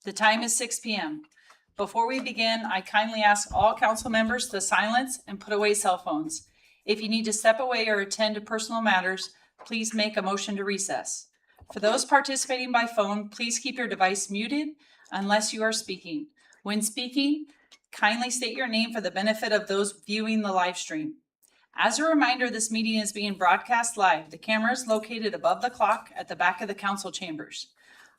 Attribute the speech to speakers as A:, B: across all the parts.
A: The time is 6 p.m. Before we begin, I kindly ask all council members to silence and put away cell phones. If you need to step away or attend to personal matters, please make a motion to recess. For those participating by phone, please keep your device muted unless you are speaking. When speaking, kindly state your name for the benefit of those viewing the live stream. As a reminder, this meeting is being broadcast live. The camera is located above the clock at the back of the council chambers.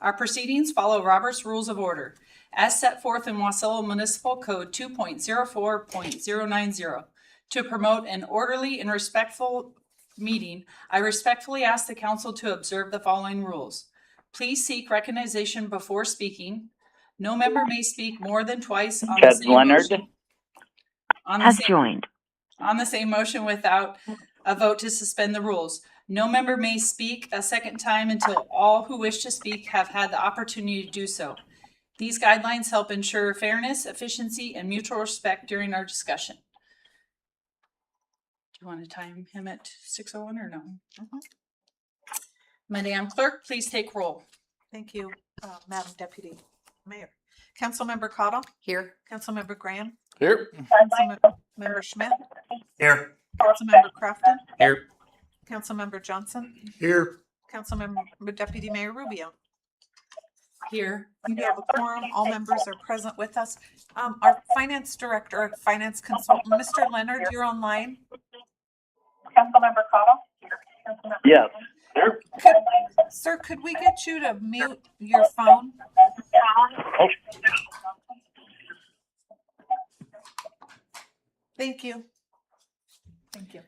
A: Our proceedings follow Robert's Rules of Order, as set forth in Wasilla Municipal Code 2.04.090. To promote an orderly and respectful meeting, I respectfully ask the council to observe the following rules. Please seek recognition before speaking. No member may speak more than twice on the
B: Ted
A: same
B: Leonard
A: motion.
C: Has joined.
A: On the same motion without a vote to suspend the rules. No member may speak a second time until all who wish to speak have had the opportunity to do so. These guidelines help ensure fairness, efficiency, and mutual respect during our discussion. Do you want to time him at 6:01 or no? Madam Clerk, please take roll.
D: Thank you, Madam Deputy Mayor. Councilmember Cottle?
C: Here.
D: Councilmember Graham?
E: Here.
D: Councilmember Schmidt?
E: Here.
D: Councilmember Crafton?
E: Here.
D: Councilmember Johnson?
E: Here.
D: Councilmember Deputy Mayor Rubio?
A: Here.
D: We do have a quorum. All members are present with us. Our finance director, our finance consultant, Mr. Leonard, you're online.
F: Councilmember Cottle?
B: yes.
D: Sir, could we get you to mute your phone? Thank you.
A: Thank you.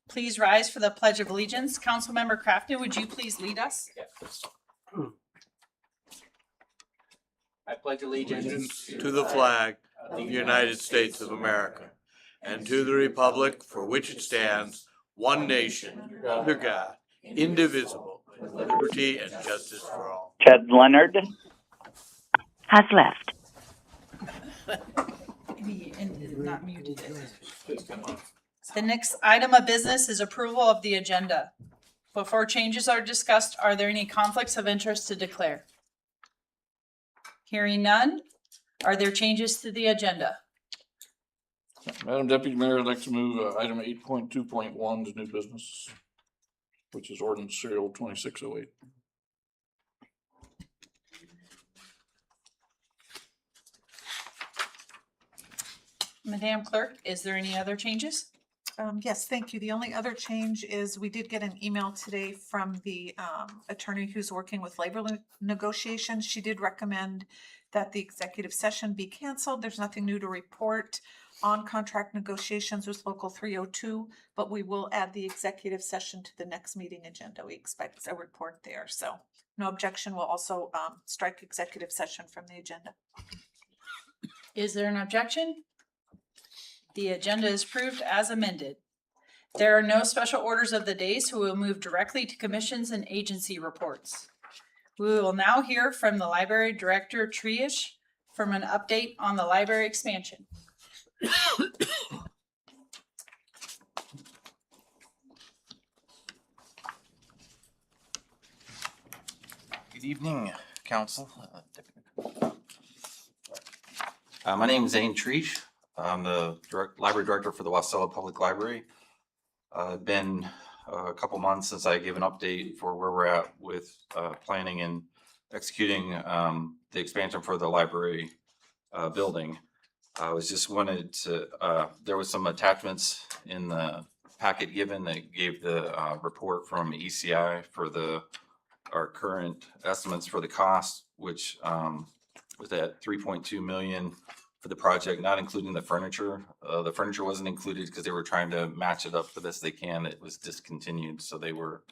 A: Please rise for the Pledge of Allegiance. Councilmember Crafton, would you please lead us?
G: I pledge allegiance
E: To the flag of the United States of America and to the republic for which it stands, one nation, under God, indivisible, with liberty and justice for all.
B: Ted Leonard,
C: Has left.
A: He not muted it. The next item of business is approval of the agenda. Before changes are discussed, are there any conflicts of interest to declare? Hearing none, are there changes to the agenda?
H: Madam Deputy Mayor, I'd like to move item 8.2.1 to new business, which is ordinance serial 2608.
A: Madam Clerk, is there any other changes?
D: Yes, thank you. The only other change is we did get an email today from the attorney who's working with labor negotiations. She did recommend that the executive session be canceled. There's nothing new to report on contract negotiations with Local 302, but we will add the executive session to the next meeting agenda. We expect a report there. So no objection. We'll also strike executive session from the agenda.
A: Is there an objection? The agenda is approved as amended. There are no special orders of the day, so we'll move directly to commissions and agency reports. We will now hear from the Library Director, Trish, from an update on the library expansion.
G: Good evening, Council. My name is Zane Treesh. I'm the Library Director for the Wasilla Public Library. It's been a couple months since I gave an update for where we're at with planning and executing the expansion for the library building. I was just wanted to, there was some attachments in the packet given that gave the report from ECI for our current estimates for the cost, which was at 3.2 million for the project, not including the furniture. The furniture wasn't included because they were trying to match it up the best they can. It was discontinued, so they were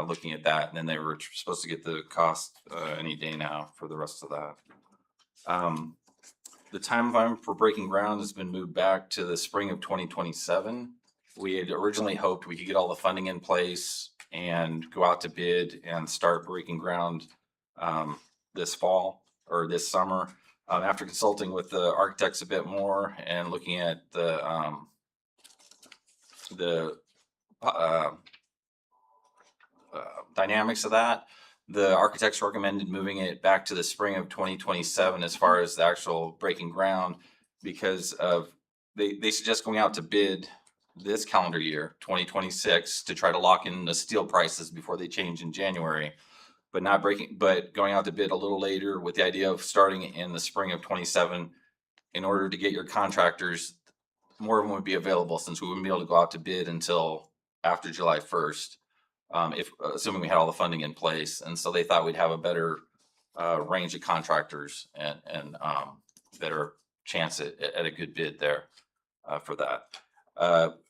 G: looking at that, and then they were supposed to get the cost any day now for the rest of that. The timeline for breaking ground has been moved back to the spring of 2027. We had originally hoped we could get all the funding in place and go out to bid and start breaking ground this fall or this summer. After consulting with the architects a bit more and looking at the dynamics of that, The architects recommended moving it back to the spring of 2027 as far as the actual breaking ground, because of, they suggest going out to bid this calendar year, 2026, to try to lock in the steel prices before they change in January, but going out to bid a little later with the idea of starting in the spring of 27 in order to get your contractors, more of them would be available, since we wouldn't be able to go out to bid until after July 1st. If assuming we had all the funding in place, and so they thought we'd have a better range of contractors and better chance at a good bid there for that.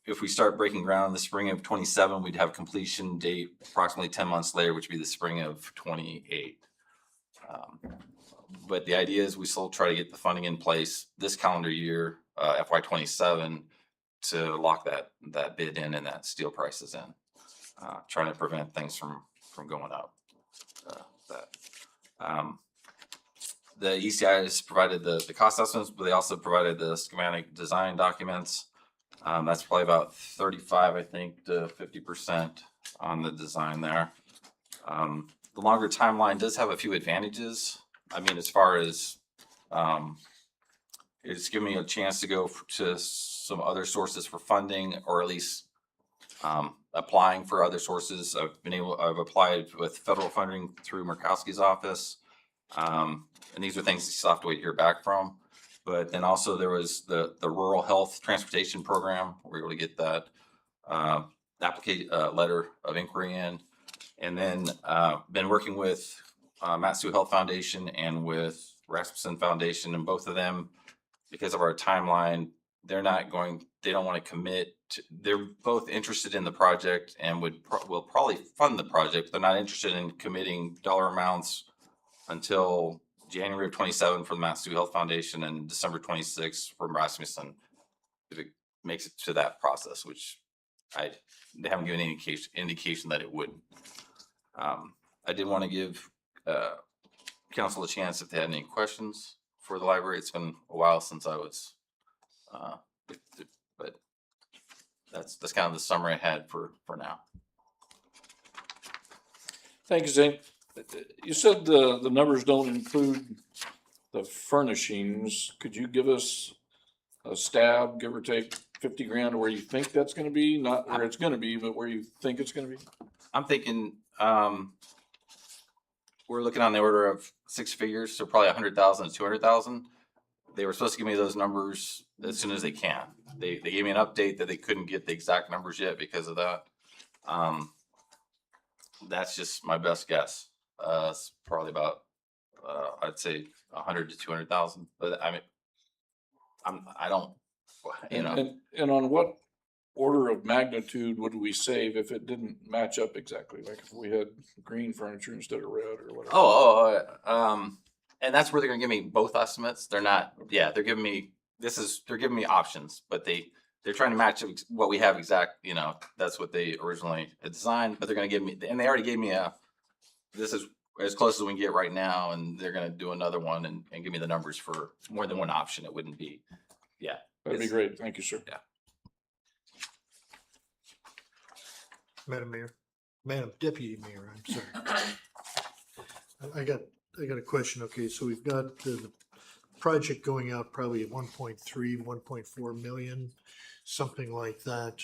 G: If we start breaking ground in the spring of 27, we'd have completion date approximately 10 months later, which would be the spring of 28. But the idea is we still try to get the funding in place this calendar year, FY 27, to lock that bid in and that steel prices in. Trying to prevent things from going up. The ECI has provided the cost estimates, but they also provided the schematic design documents. That's probably about 35, I think, to 50% on the design there. The longer timeline does have a few advantages. I mean, as far as it's given me a chance to go to some other sources for funding, or at least applying for other sources. I've applied with federal funding through Murkowski's office. And these are things you still have to wait to hear back from. But then also there was the Rural Health Transportation Program. We were able to get that letter of inquiry in. And then been working with Matsu Health Foundation and with Rasmussen Foundation, and both of them, because of our timeline, they don't want to commit. They're both interested in the project and will probably fund the project. They're not interested in committing dollar amounts until January of 27 for the Matsu Health Foundation and December 26 for Rasmussen, if it makes it to that process, which they haven't given any indication that it wouldn't. I did want to give council a chance if they had any questions for the library. It's been a while since I was, but that's kind of the summary I had for now.
H: Thank you, Zane. You said the numbers don't include the furnishings. Could you give us a stab, give or take 50 grand, where you think that's gonna be? Not where it's gonna be, but where you think it's gonna be?
G: I'm thinking, we're looking on the order of six figures, so probably 100,000 to 200,000. They were supposed to give me those numbers as soon as they can. They gave me an update that they couldn't get the exact numbers yet because of that. That's just my best guess. It's probably about, I'd say 100 to 200,000, but I mean, I don't, you know.
H: And on what order of magnitude would we save if it didn't match up exactly? Like if we had green furniture instead of red or whatever?
G: And that's where they're gonna give me both estimates. They're giving me options, but they're trying to match what we have exact, you know, that's what they originally had designed, but they're gonna give me, and they already gave me this is as close as we can get right now, and they're gonna do another one and give me the numbers for more than one option. It wouldn't be,
H: That'd be great. Thank you, sir.
G: Yeah.
I: Madam Deputy Mayor, I'm sorry. I got a question. Okay, so we've got the project going out probably at 1.3, 1.4 million, something like that,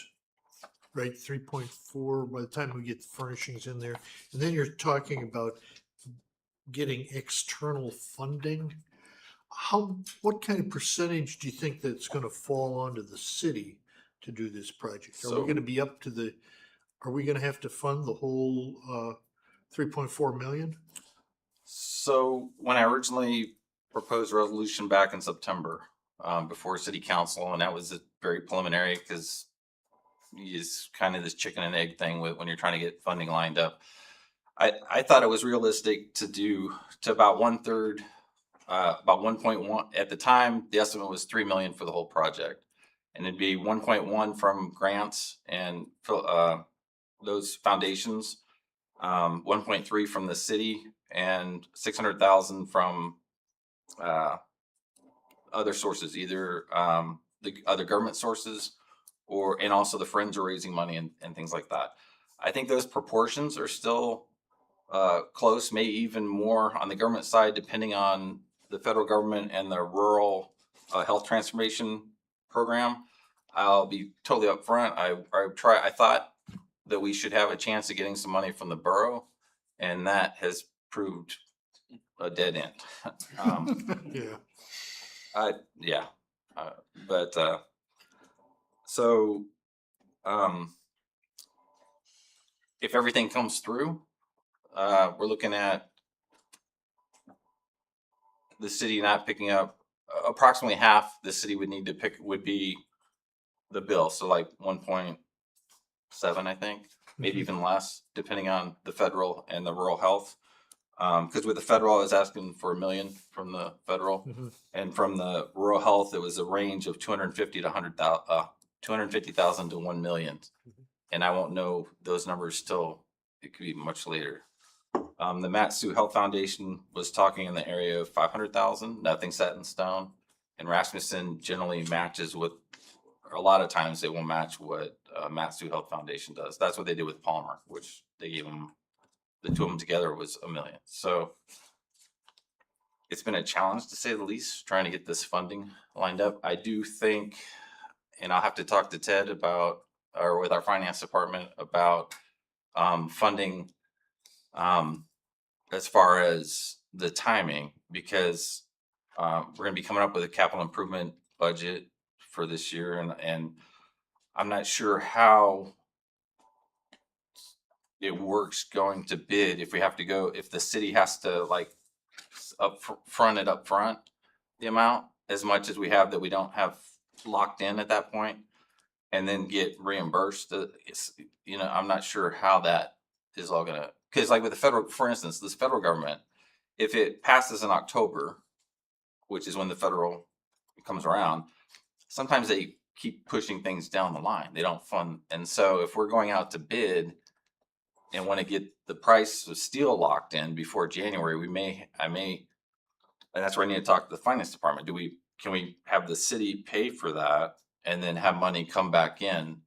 I: right? 3.4 by the time we get the furnishings in there. And then you're talking about getting external funding. What kind of percentage do you think that's going to fall onto the city to do this project? Are we going to be up to are we going to have to fund the whole 3.4 million?
G: So when I originally proposed a resolution back in September before City Council, and that was very preliminary because it's kind of this chicken and egg thing when you're trying to get funding lined up. I thought it was realistic to do to about 1/3, about 1.1 at the time. The estimate was 3 million for the whole project, and it'd be 1.1 from grants and those foundations, 1.3 from the city, and 600,000 from other sources, either the other government sources and also the Friends are raising money and things like that. I think those proportions are still close, maybe even more on the government side, depending on the federal government and the rural health transformation program. I'll be totally upfront. I thought that we should have a chance of getting some money from the borough, and that has proved a dead end.
I: Yeah.
G: Yeah, but so if everything comes through, we're looking at the city not picking up approximately half. The city would need to pick would be the bill, so like 1.7, I think, maybe even less, depending on the federal and the rural health. Because with the federal, I was asking for $1 million from the federal, and from the rural health, it was a range of 250 to 100,000, 250,000 to 1 million. And I won't know those numbers till it could be much later. The Matsu Health Foundation was talking in the area of 500,000. Nothing set in stone, and Rasmussen generally matches with. A lot of times they will match what Matsu Health Foundation does. That's what they did with Palmer, which they gave them. The two of them together was $1 million. So it's been a challenge, to say the least, trying to get this funding lined up. I do think, and I'll have to talk to Ted about, or with our finance department about funding as far as the timing, because we're going to be coming up with a capital improvement budget for this year, and I'm not sure how it works going to bid if we have to go, if the city has to like front the amount as much as we have that we don't have locked in at that point, and then get reimbursed. I'm not sure how that is all gonna, because like with the federal, for instance, this federal government, if it passes in October, which is when the federal comes around, sometimes they keep pushing things down the line. They don't fund. And so if we're going out to bid and want to get the price of steel locked in before January, and that's where I need to talk to the finance department. Can we have the city pay for that and then have money come back in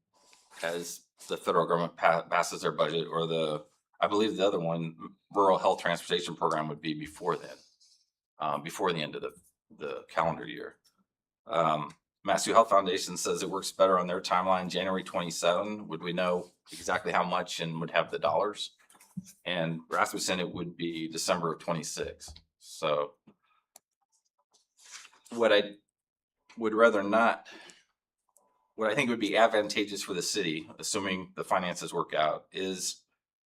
G: as the federal government passes their budget, or I believe the other one, rural health transportation program, would be before then, before the end of the calendar year. Matsu Health Foundation says it works better on their timeline, January 27. Would we know exactly how much and would have the dollars? And Rasmussen, it would be December of 26. So what I would rather not, what I think would be advantageous for the city, assuming the finances work out, is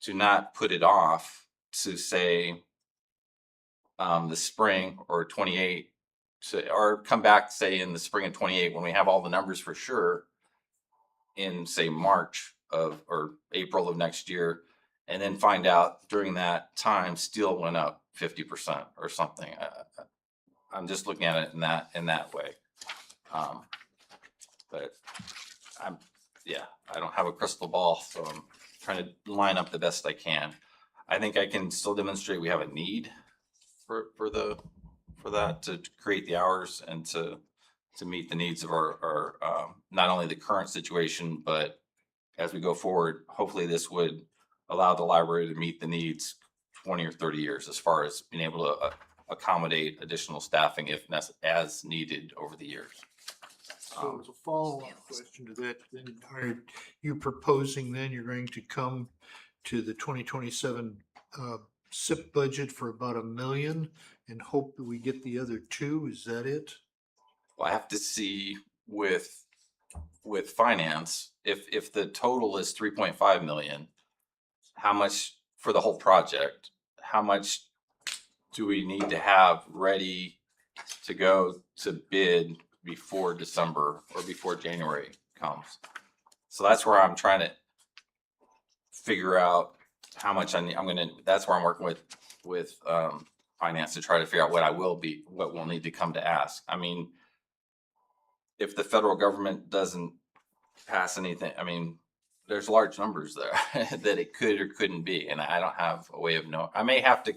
G: to not put it off to say the spring or 28, or come back, say, in the spring of 28 when we have all the numbers for sure in, say, March or April of next year, and then find out during that time steel went up 50% or something. I'm just looking at it in that way. But I don't have a crystal ball, so I'm trying to line up the best I can. I think I can still demonstrate we have a need for that to create the hours and to meet the needs of our not only the current situation, but as we go forward, hopefully this would allow the library to meet the needs 20 or 30 years as far as being able to accommodate additional staffing if as needed over the years.
I: So as a follow-up question to that, then are you proposing then you're going to come to the 2027 SIP budget for about $1 million and hope that we get the other 2? Is that it?
G: Well, I have to see with finance, if the total is 3.5 million, how much for the whole project, how much do we need to have ready to go to bid before December or before January comes? So that's where I'm trying to figure out how much I need. That's where I'm working with finance to try to figure out what we'll need to come to ask. I mean, if the federal government doesn't pass anything, I mean, there's large numbers there that it could or couldn't be, and I don't have a way of knowing. I may have to.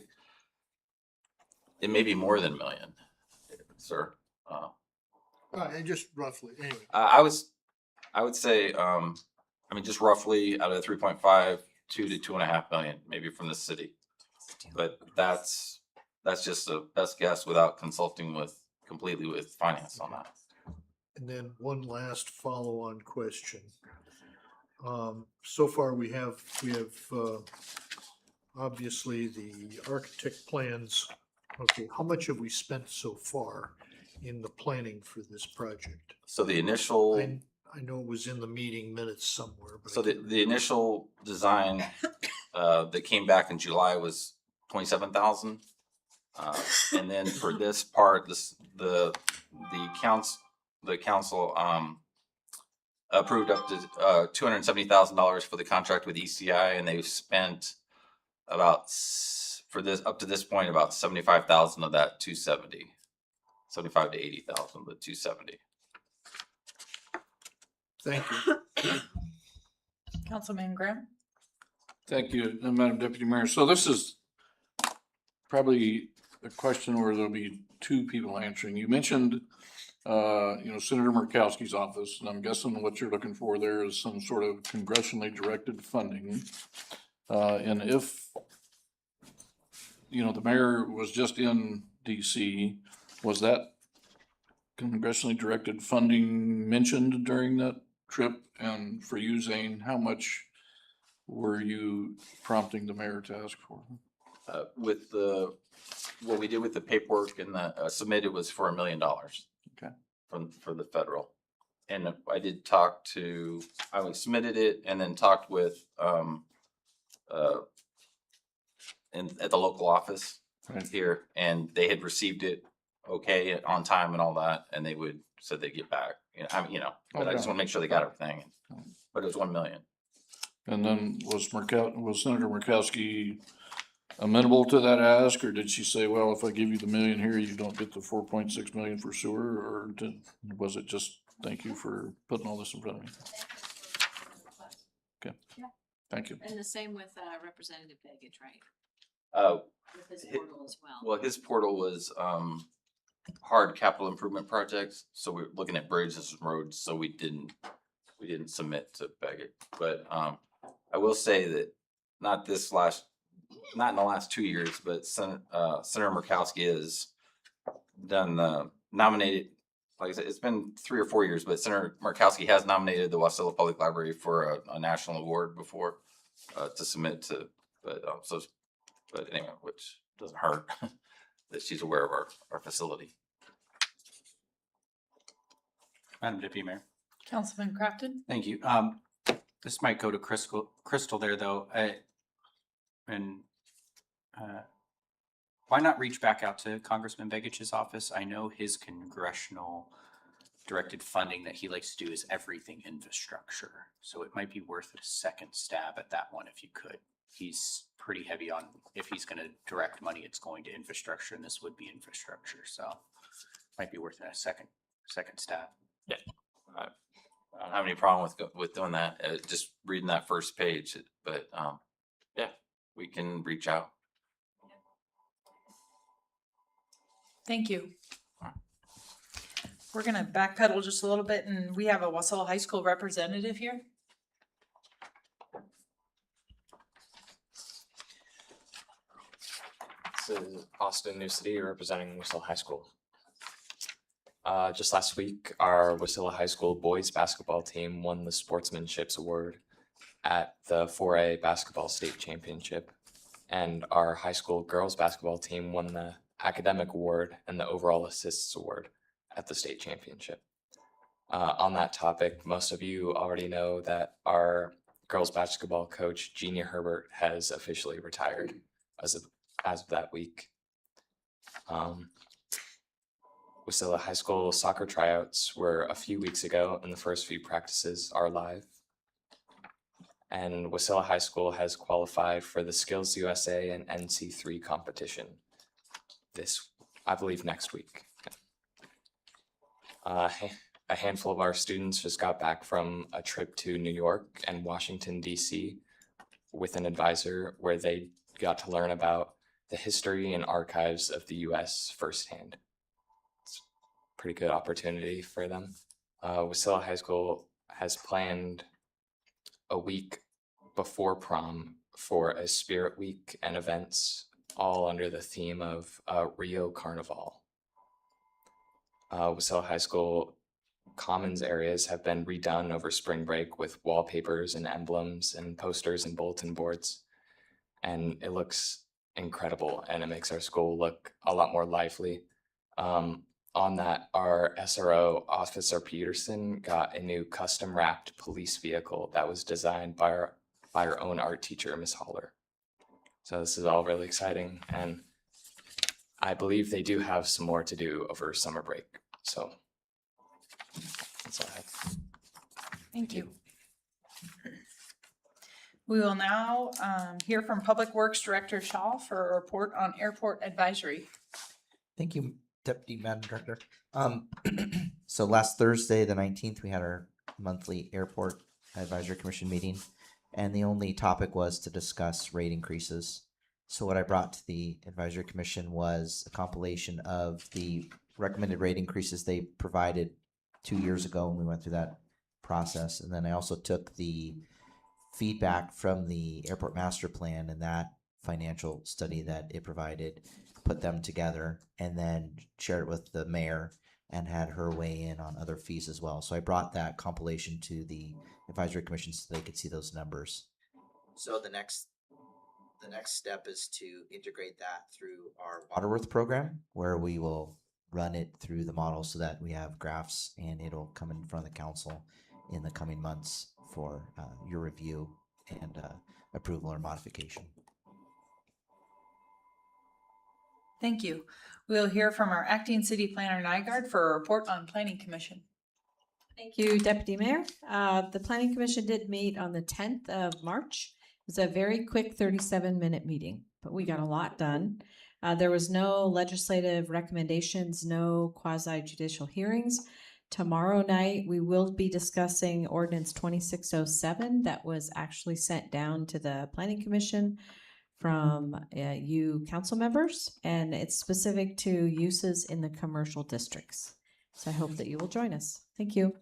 G: It may be more than $1 million, sir.
I: Just roughly, anyway.
G: I would say, just roughly out of the 3.5, 2 to 2.5 million, maybe from the city. but that's just a best guess without consulting completely with finance on that.
I: And then one last follow-on question. So far we have obviously the architect plans. Okay, how much have we spent so far in the planning for this project?
G: So the initial.
I: I know it was in the meeting minutes somewhere, but.
G: So the initial design that came back in July was 27,000. And then for this part, the council approved up to $270,000 for the contract with ECI, and they've spent up to this point about 75,000 of that 270, 75 to 80,000 of the 270.
I: Thank you.
A: Councilman Graham?
H: Thank you, Madam Deputy Mayor. So this is probably a question where there'll be two people answering. You mentioned, Senator Murkowski's office, and I'm guessing what you're looking for there is some sort of congressionally directed funding. And if, the mayor was just in DC, was that congressionally directed funding mentioned during that trip? And for you, Zane, how much were you prompting the mayor to ask for?
G: With what we did with the paperwork and the submitted was for $1 million.
H: Okay.
G: For the federal. And I did talk I submitted it and then talked with, at the local office here, and they had received it okay on time and all that, and they said they'd get back, but I just want to make sure they got everything, but it was 1 million.
H: And then was Senator Murkowski amenable to that ask, or did she say, well, if I give you the $1 million here, you don't get the 4.6 million for sewer, or was it just, thank you for putting all this in front of me? Okay,
J: Yeah.
H: Thank you.
J: And the same with Representative Begich, right? With his
G: hi-
J: portal as well.
G: Well, his portal was hard capital improvement projects, so we're looking at bridges and roads, so we didn't submit to Beggett. But I will say that not in the last 2 years, but Senator Murkowski has done nominated, like I said, it's been 3 or 4 years, but Senator Murkowski has nominated the Wasilla Public Library for a national award before to submit to, but anyway, which doesn't hurt that she's aware of our facility.
K: Madam Deputy Mayor.
A: Councilman Crafton?
K: Thank you. This might go to Crystal there though. Why not reach back out to Congressman Begich's office? I know his congressional directed funding that he likes to do is everything infrastructure. So it might be worth a second stab at that one if you could. He's pretty heavy on, if he's going to direct money, it's going to infrastructure, and this would be infrastructure. So might be worth a second stab.
G: Yeah. I don't have any problem with doing that. Just reading that first page, but yeah, we can reach out.
A: Thank you. We're gonna backpedal just a little bit, and we have a Wasilla High School representative here.
L: This is Austin New City representing Wasilla High School. Just last week, our Wasilla High School boys basketball team won the Sportsmanships Award at the 4A Basketball State Championship, and our high school girls basketball team won the Academic Award and the Overall Assists Award at the state championship. On that topic, most of you already know that our girls basketball coach, Jeannie Herbert, has officially retired as of that week. Wasilla High School soccer tryouts were a few weeks ago, and the first few practices are live. And Wasilla High School has qualified for the Skills USA and NC3 competition I believe next week. A handful of our students just got back from a trip to New York and Washington, D.C. with an advisor where they got to learn about the history and archives of the U.S. firsthand. It's a pretty good opportunity for them. Wasilla High School has planned a week before prom for a spirit week and events all under the theme of Rio Carnival. Wasilla High School commons areas have been redone over spring break with wallpapers and emblems and posters and bulletin boards. And it looks incredible, and it makes our school look a lot more lively. On that, our SRO, Officer Peterson, got a new custom wrapped police vehicle that was designed by our own art teacher, Miss Holler. So this is all really exciting, and I believe they do have some more to do over summer break. So that's all I have.
A: Thank you. We will now hear from Public Works Director Shaw for a report on airport advisory.
M: Thank you, Deputy Madam Director. So last Thursday, the 19th, we had our monthly Airport Advisory Commission meeting, and the only topic was to discuss rate increases. So what I brought to the Advisory Commission was a compilation of the recommended rate increases they provided 2 years ago when we went through that process. And then I also took the feedback from the Airport Master Plan and that financial study that it provided, put them together, and then shared it with the mayor and had her weigh in on other fees as well. So I brought that compilation to the Advisory Commission so they could see those numbers. So the next step is to integrate that through our Waterworth program, where we will run it through the model so that we have graphs, and it'll come in front of the council in the coming months for your review and approval or modification.
A: Thank you. We'll hear from our acting city planner Nygaard for a report on Planning Commission.
J: Thank you, Deputy Mayor. The Planning Commission did meet on the 10th of March. It was a very quick 37-minute meeting, but we got a lot done. There was no legislative recommendations, no quasi-judicial hearings. Tomorrow night, we will be discussing Ordinance 2607 that was actually sent down to the Planning Commission from you council members, and it's specific to uses in the commercial districts. So I hope that you will join us. Thank you.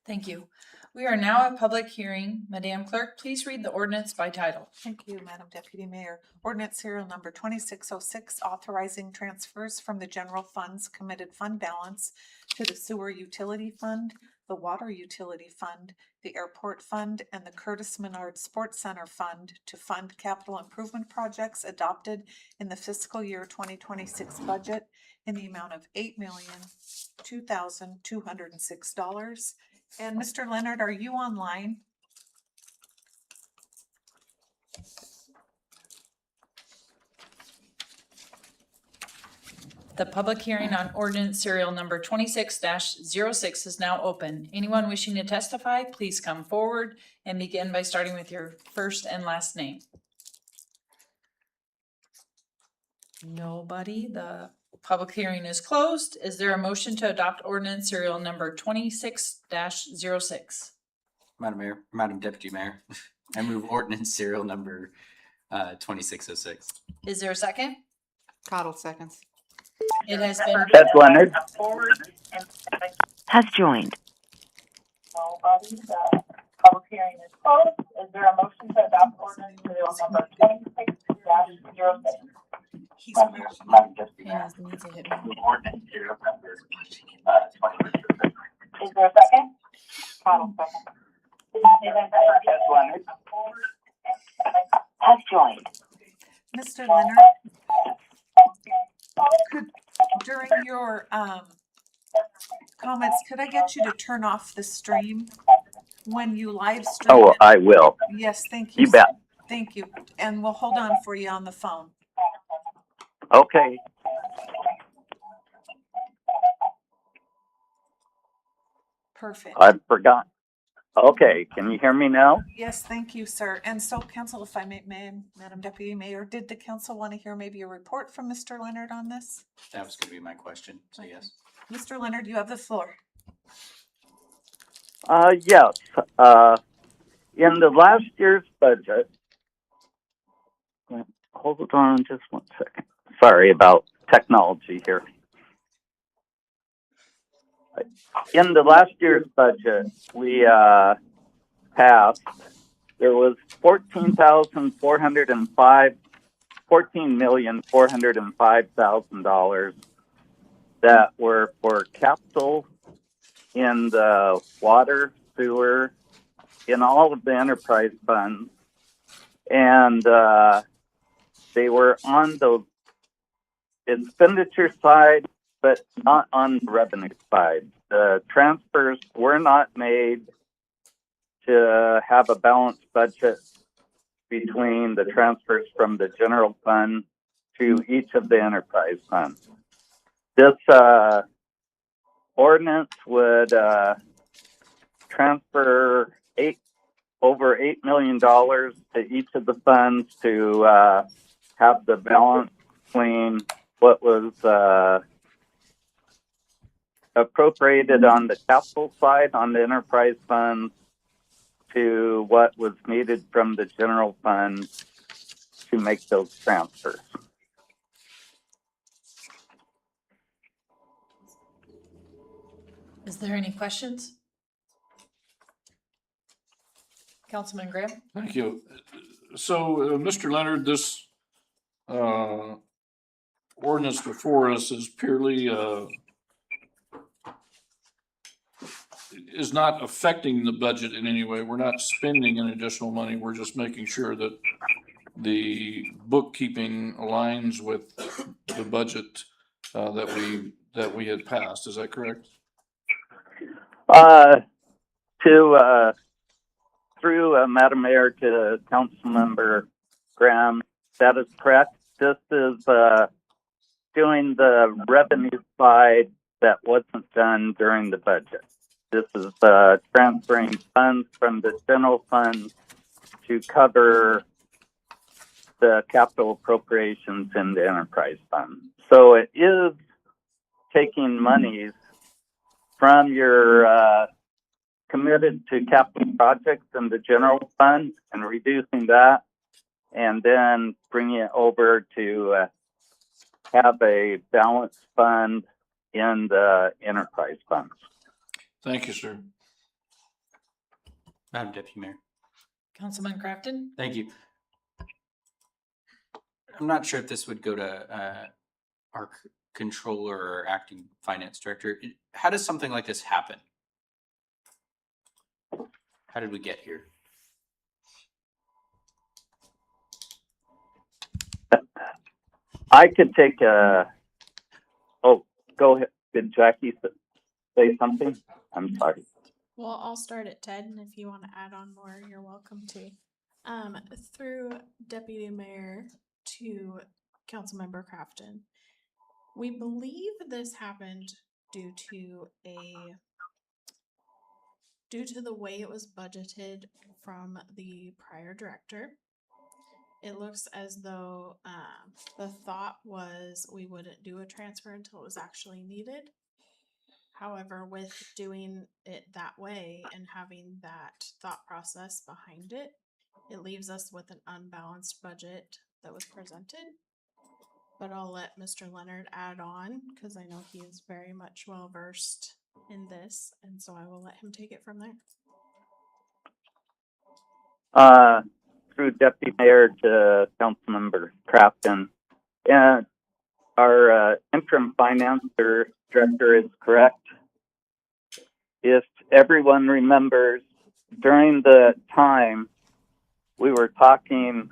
A: Thank you. We are now at public hearing. Madam Clerk, please read the ordinance by title.
D: Thank you, Madam Deputy Mayor. Ordinance serial number 2606, authorizing transfers from the general fund's committed fund balance to the sewer utility fund, the water utility fund, the airport fund, and the Curtis Menard Sports Center fund to fund capital improvement projects adopted in the fiscal year 2026 budget in the amount of $8,002,206. And Mr. Leonard, are you online?
A: The public hearing on ordinance serial number 26-06 is now open. Anyone wishing to testify, please come forward and begin by starting with your first and last name. Nobody. The public hearing is closed. Is there a motion to adopt ordinance serial number 26-06?
K: Madam Deputy Mayor, I move ordinance serial number 2606.
A: Is there a second?
J: Cottle seconds.
A: It has been
B: Ted Leonard.
C: Has joined.
F: Nobody. The public hearing is closed. Is there a motion to adopt ordinance serial number 26-06?
D: He's
F: Madam Deputy Mayor, ordinance serial number 2606. Is there a second? Cottle second.
B: Ted Leonard.
C: Has joined.
D: Mr. Leonard, during your comments, could I get you to turn off the stream when you live stream?
B: Oh, I will.
D: Yes, thank you.
B: You bet.
D: Thank you. And we'll hold on for you on the phone.
B: Okay.
D: Perfect.
B: I forgot. Okay, can you hear me now?
D: Yes, thank you, sir. And so, council, if I may, Madam Deputy Mayor, did the council want to hear maybe a report from Mr. Leonard on this?
K: That was going to be my question, so yes.
D: Mr. Leonard, you have the floor.
B: Yes. In the last year's budget, hold on just 1 second. Sorry about technology here. In the last year's budget, we passed, there was $14,405 $14,405,000 that were for capital in the water, sewer, in all of the enterprise funds. And they were on the expenditure side, but not on the revenue side. The transfers were not made to have a balanced budget between the transfers from the general fund to each of the enterprise funds. This ordinance would transfer over $8 million to each of the funds to have the balance between what was appropriated on the capital side on the enterprise funds to what was needed from the general fund to make those transfers.
A: Is there any questions? Councilman Graham?
H: Thank you. So, Mr. Leonard, this ordinance before us is purely is not affecting the budget in any way. We're not spending any additional money. We're just making sure that the bookkeeping aligns with the budget that we had passed. Is that correct?
B: Through Madam Mayor to Councilmember Graham, that is correct. This is doing the revenue side that wasn't done during the budget. This is transferring funds from the general fund to cover the capital appropriations in the enterprise fund. So it is taking monies from your committed to capital projects in the general fund and reducing that, and then bringing it over to have a balanced fund in the enterprise funds.
H: Thank you, sir.
K: Madam Deputy Mayor.
A: Councilman Crafton?
K: Thank you. I'm not sure if this would go to our controller or acting finance director. How does something like this happen? How did we get here?
B: I could take a. Oh, go ahead. Did Jackie say something? I'm sorry.
N: Well, I'll start at Ted, and if you want to add on more, you're welcome to. Through Deputy Mayor to Councilmember Crafton, we believe this happened due to the way it was budgeted from the prior director. It looks as though the thought was we wouldn't do a transfer until it was actually needed. However, with doing it that way and having that thought process behind it, it leaves us with an unbalanced budget that was presented. But I'll let Mr. Leonard add on because I know he is very much well versed in this, and so I will let him take it from there.
B: Through Deputy Mayor to Councilmember Crafton, and our interim finance director is correct. If everyone remembers, during the time we were talking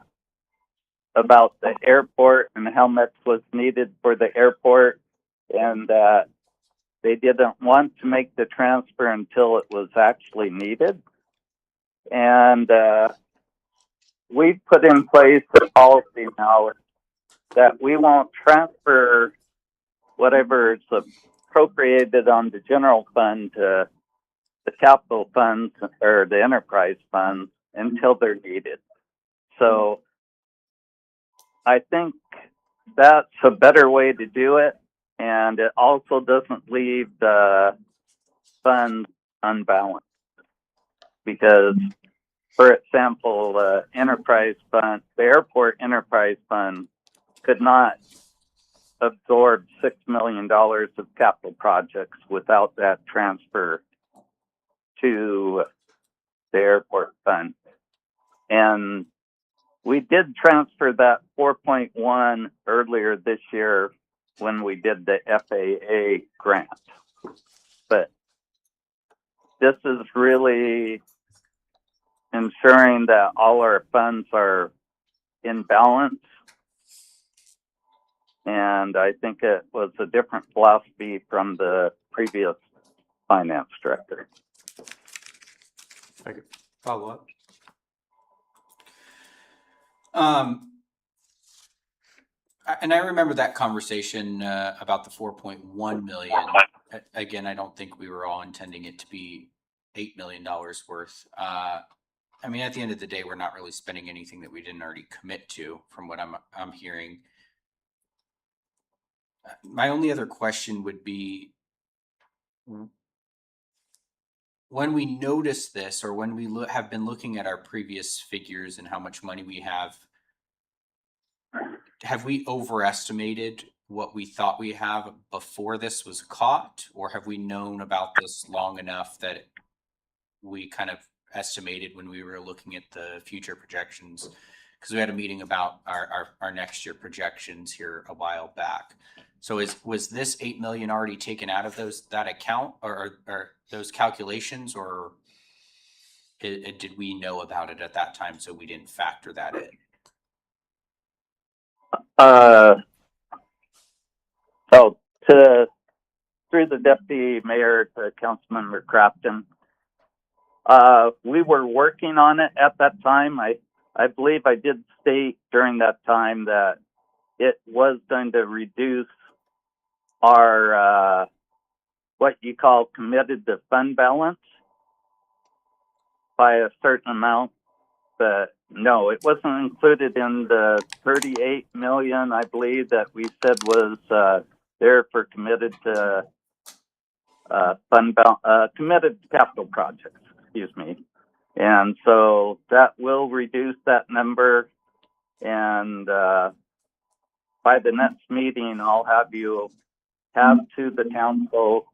B: about the airport and how much was needed for the airport, and they didn't want to make the transfer until it was actually needed. And we've put in place a policy now that we won't transfer whatever is appropriated on the general fund to the capital funds or the enterprise funds until they're needed. So I think that's a better way to do it, and it also doesn't leave the fund unbalanced because, for example, the enterprise fund, the airport enterprise fund could not absorb $6 million of capital projects without that transfer to the airport fund. And we did transfer that 4.1 earlier this year when we did the FAA grant. But this is really ensuring that all our funds are in balance. And I think it was a different philosophy from the previous finance director.
K: Follow up. And I remember that conversation about the 4.1 million. Again, I don't think we were all intending it to be $8 million worth. I mean, at the end of the day, we're not really spending anything that we didn't already commit to, from what I'm hearing. My only other question would be, when we notice this, or when we have been looking at our previous figures and how much money we have we overestimated what we thought we have before this was caught, or have we known about this long enough that we kind of estimated when we were looking at the future projections? Because we had a meeting about our next year projections here a while back. So was this 8 million already taken out of that account or those calculations, or did we know about it at that time so we didn't factor that in?
B: So through the deputy mayor to Councilmember Crafton, we were working on it at that time. I believe I did state during that time that it was going to reduce our what you call committed to fund balance by a certain amount. But no, it wasn't included in the 38 million, I believe, that we said was there for committed to committed capital projects, excuse me. And so that will reduce that number. And by the next meeting, I'll have you have to the council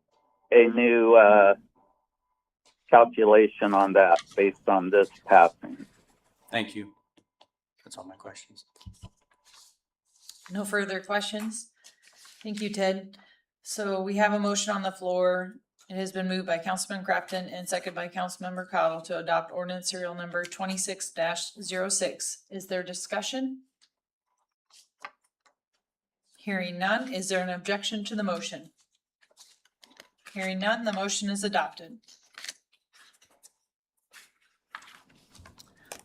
B: a new calculation on that based on this passing.
K: Thank you. That's all my questions.
A: No further questions? Thank you, Ted. So we have a motion on the floor. It has been moved by Councilman Crafton and seconded by Councilmember Cottle to adopt ordinance serial number 26-06. Is there discussion? Hearing none, is there an objection to the motion? Hearing none, the motion is adopted.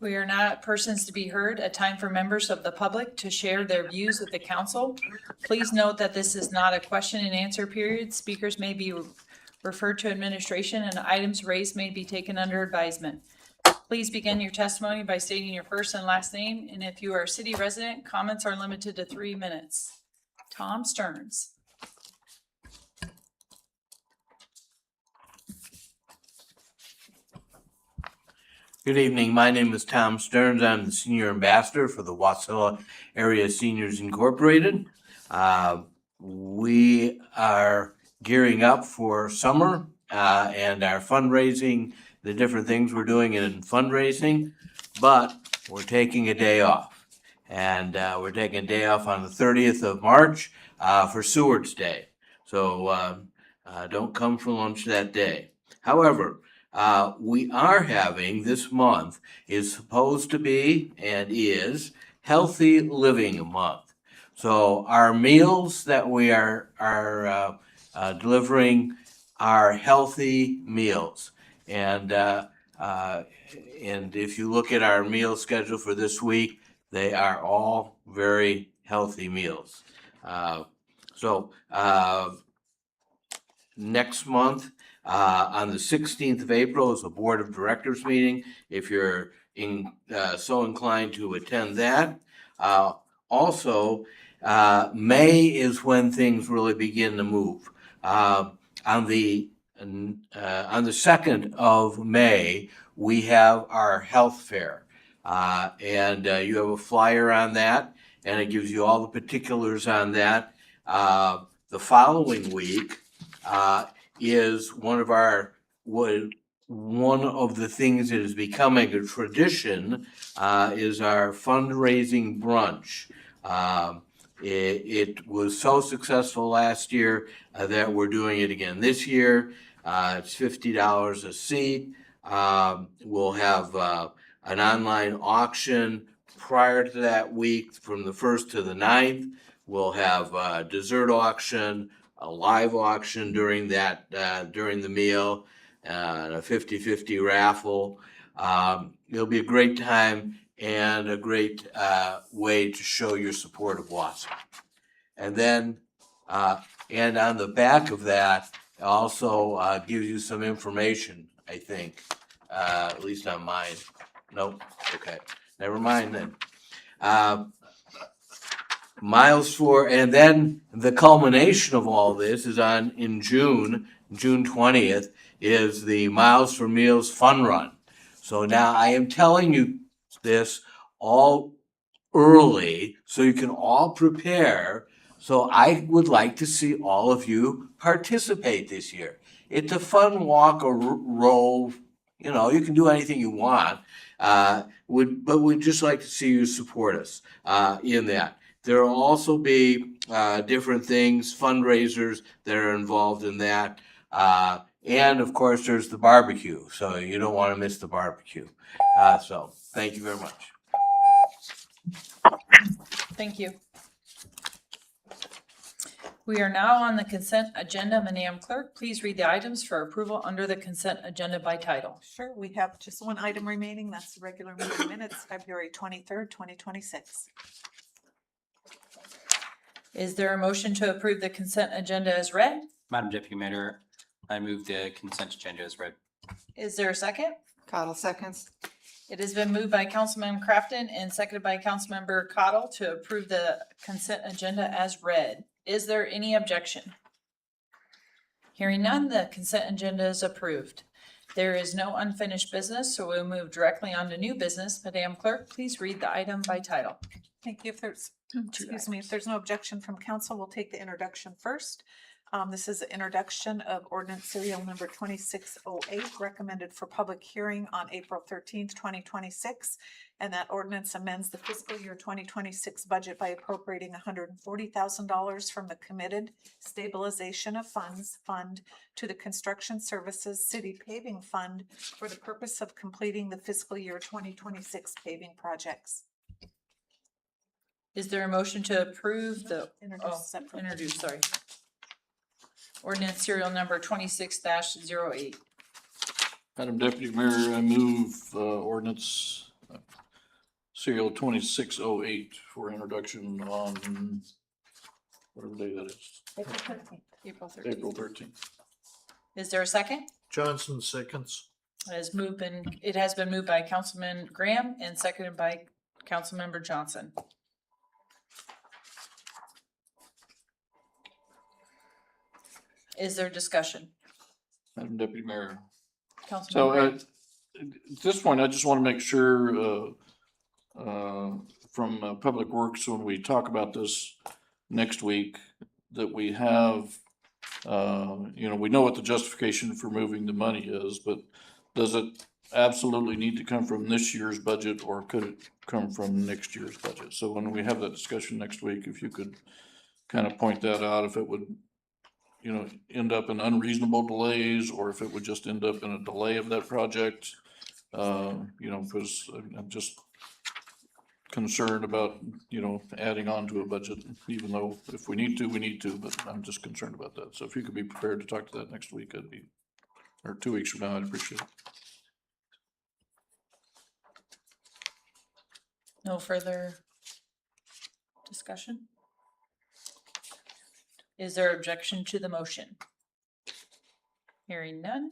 A: We are now at persons to be heard, a time for members of the public to share their views with the council. Please note that this is not a question and answer period. Speakers may be referred to administration and items raised may be taken under advisement. Please begin your testimony by stating your first and last name, and if you are a city resident, comments are limited to 3 minutes. Tom Stearns.
E: Good evening. My name is Tom Stearns. I'm the Senior Ambassador for the Wasilla Area Seniors Incorporated. We are gearing up for summer and our fundraising, the different things we're doing in fundraising, but we're taking a day off. And we're taking a day off on the 30th of March for Seward's Day. So don't come for lunch that day. However, we are having this month is supposed to be and is Healthy Living Month. So our meals that we are delivering are healthy meals. And if you look at our meal schedule for this week, they are all very healthy meals. Next month, on the 16th of April is a Board of Directors meeting, if you're so inclined to attend that. Also, May is when things really begin to move. On the 2nd of May, we have our health fair. And you have a flyer on that, and it gives you all the particulars on that. The following week is one of our, what one of the things that is becoming a tradition is our fundraising brunch. It was so successful last year that we're doing it again this year. It's $50 a seat. We'll have an online auction prior to that week from the 1st to the 9th. We'll have a dessert auction, a live auction during the meal, and a 50-50 raffle. It'll be a great time and a great way to show your support of WASA. And then, and on the back of that, also gives you some information, I think, at least on mine. Nope, okay, never mind then. Miles for, and then the culmination of all this is in June 20th, is the Miles for Meals Fun Run. So now I am telling you this all early so you can all prepare. So I would like to see all of you participate this year. It's a fun walk or roll. You know, you can do anything you want. But we'd just like to see you support us in that. There will also be different things, fundraisers that are involved in that. And of course, there's the barbecue. So you don't want to miss the barbecue. So thank you very much.
A: Thank you. We are now on the consent agenda. Madam Clerk, please read the items for approval under the consent agenda by title.
D: Sure, we have just one item remaining. That's the regular meeting minutes, February 23rd, 2026.
A: Is there a motion to approve the consent agenda as read?
K: Madam Deputy Mayor, I move the consent agenda as read.
A: Is there a second?
O: Cottle seconds.
A: It has been moved by Councilmember Crafton and seconded by Councilmember Cottle to approve the consent agenda as read. Is there any objection? Hearing none, the consent agenda is approved. There is no unfinished business, so we'll move directly on to new business. Madam Clerk, please read the item by title.
D: Thank you. If there's, if there's no objection from council, we'll take the introduction first. This is the introduction of ordinance serial number 2608, recommended for public hearing on April 13th, 2026. And that ordinance amends the fiscal year 2026 budget by appropriating $140,000 from the committed stabilization of funds fund to the construction services city paving fund for the purpose of completing the fiscal year 2026 paving projects.
A: Is there a motion to approve the,
D: Introduce,
A: sorry. Ordinance serial number 26-08.
H: Madam Deputy Mayor, I move ordinance serial 2608 for introduction on whatever day that is.
A: April 13th.
H: April 13th.
A: Is there a second?
I: Johnson seconds.
A: It has been moved by Councilman Graham and seconded by Councilmember Johnson. Is there discussion?
H: Madam Deputy Mayor.
A: Councilman
H: So
A: Graham?
H: at this point, I just want to make sure from Public Works, when we talk about this next week, that we have, we know what the justification for moving the money is, but does it absolutely need to come from this year's budget, or could it come from next year's budget? So when we have that discussion next week, if you could kind of point that out, if it would end up in unreasonable delays, or if it would just end up in a delay of that project. Because I'm just concerned about, adding on to a budget, even though if we need to, we need to, but I'm just concerned about that. So if you could be prepared to talk to that next week, or 2 weeks from now, I'd appreciate it.
A: No further discussion? Is there objection to the motion? Hearing none,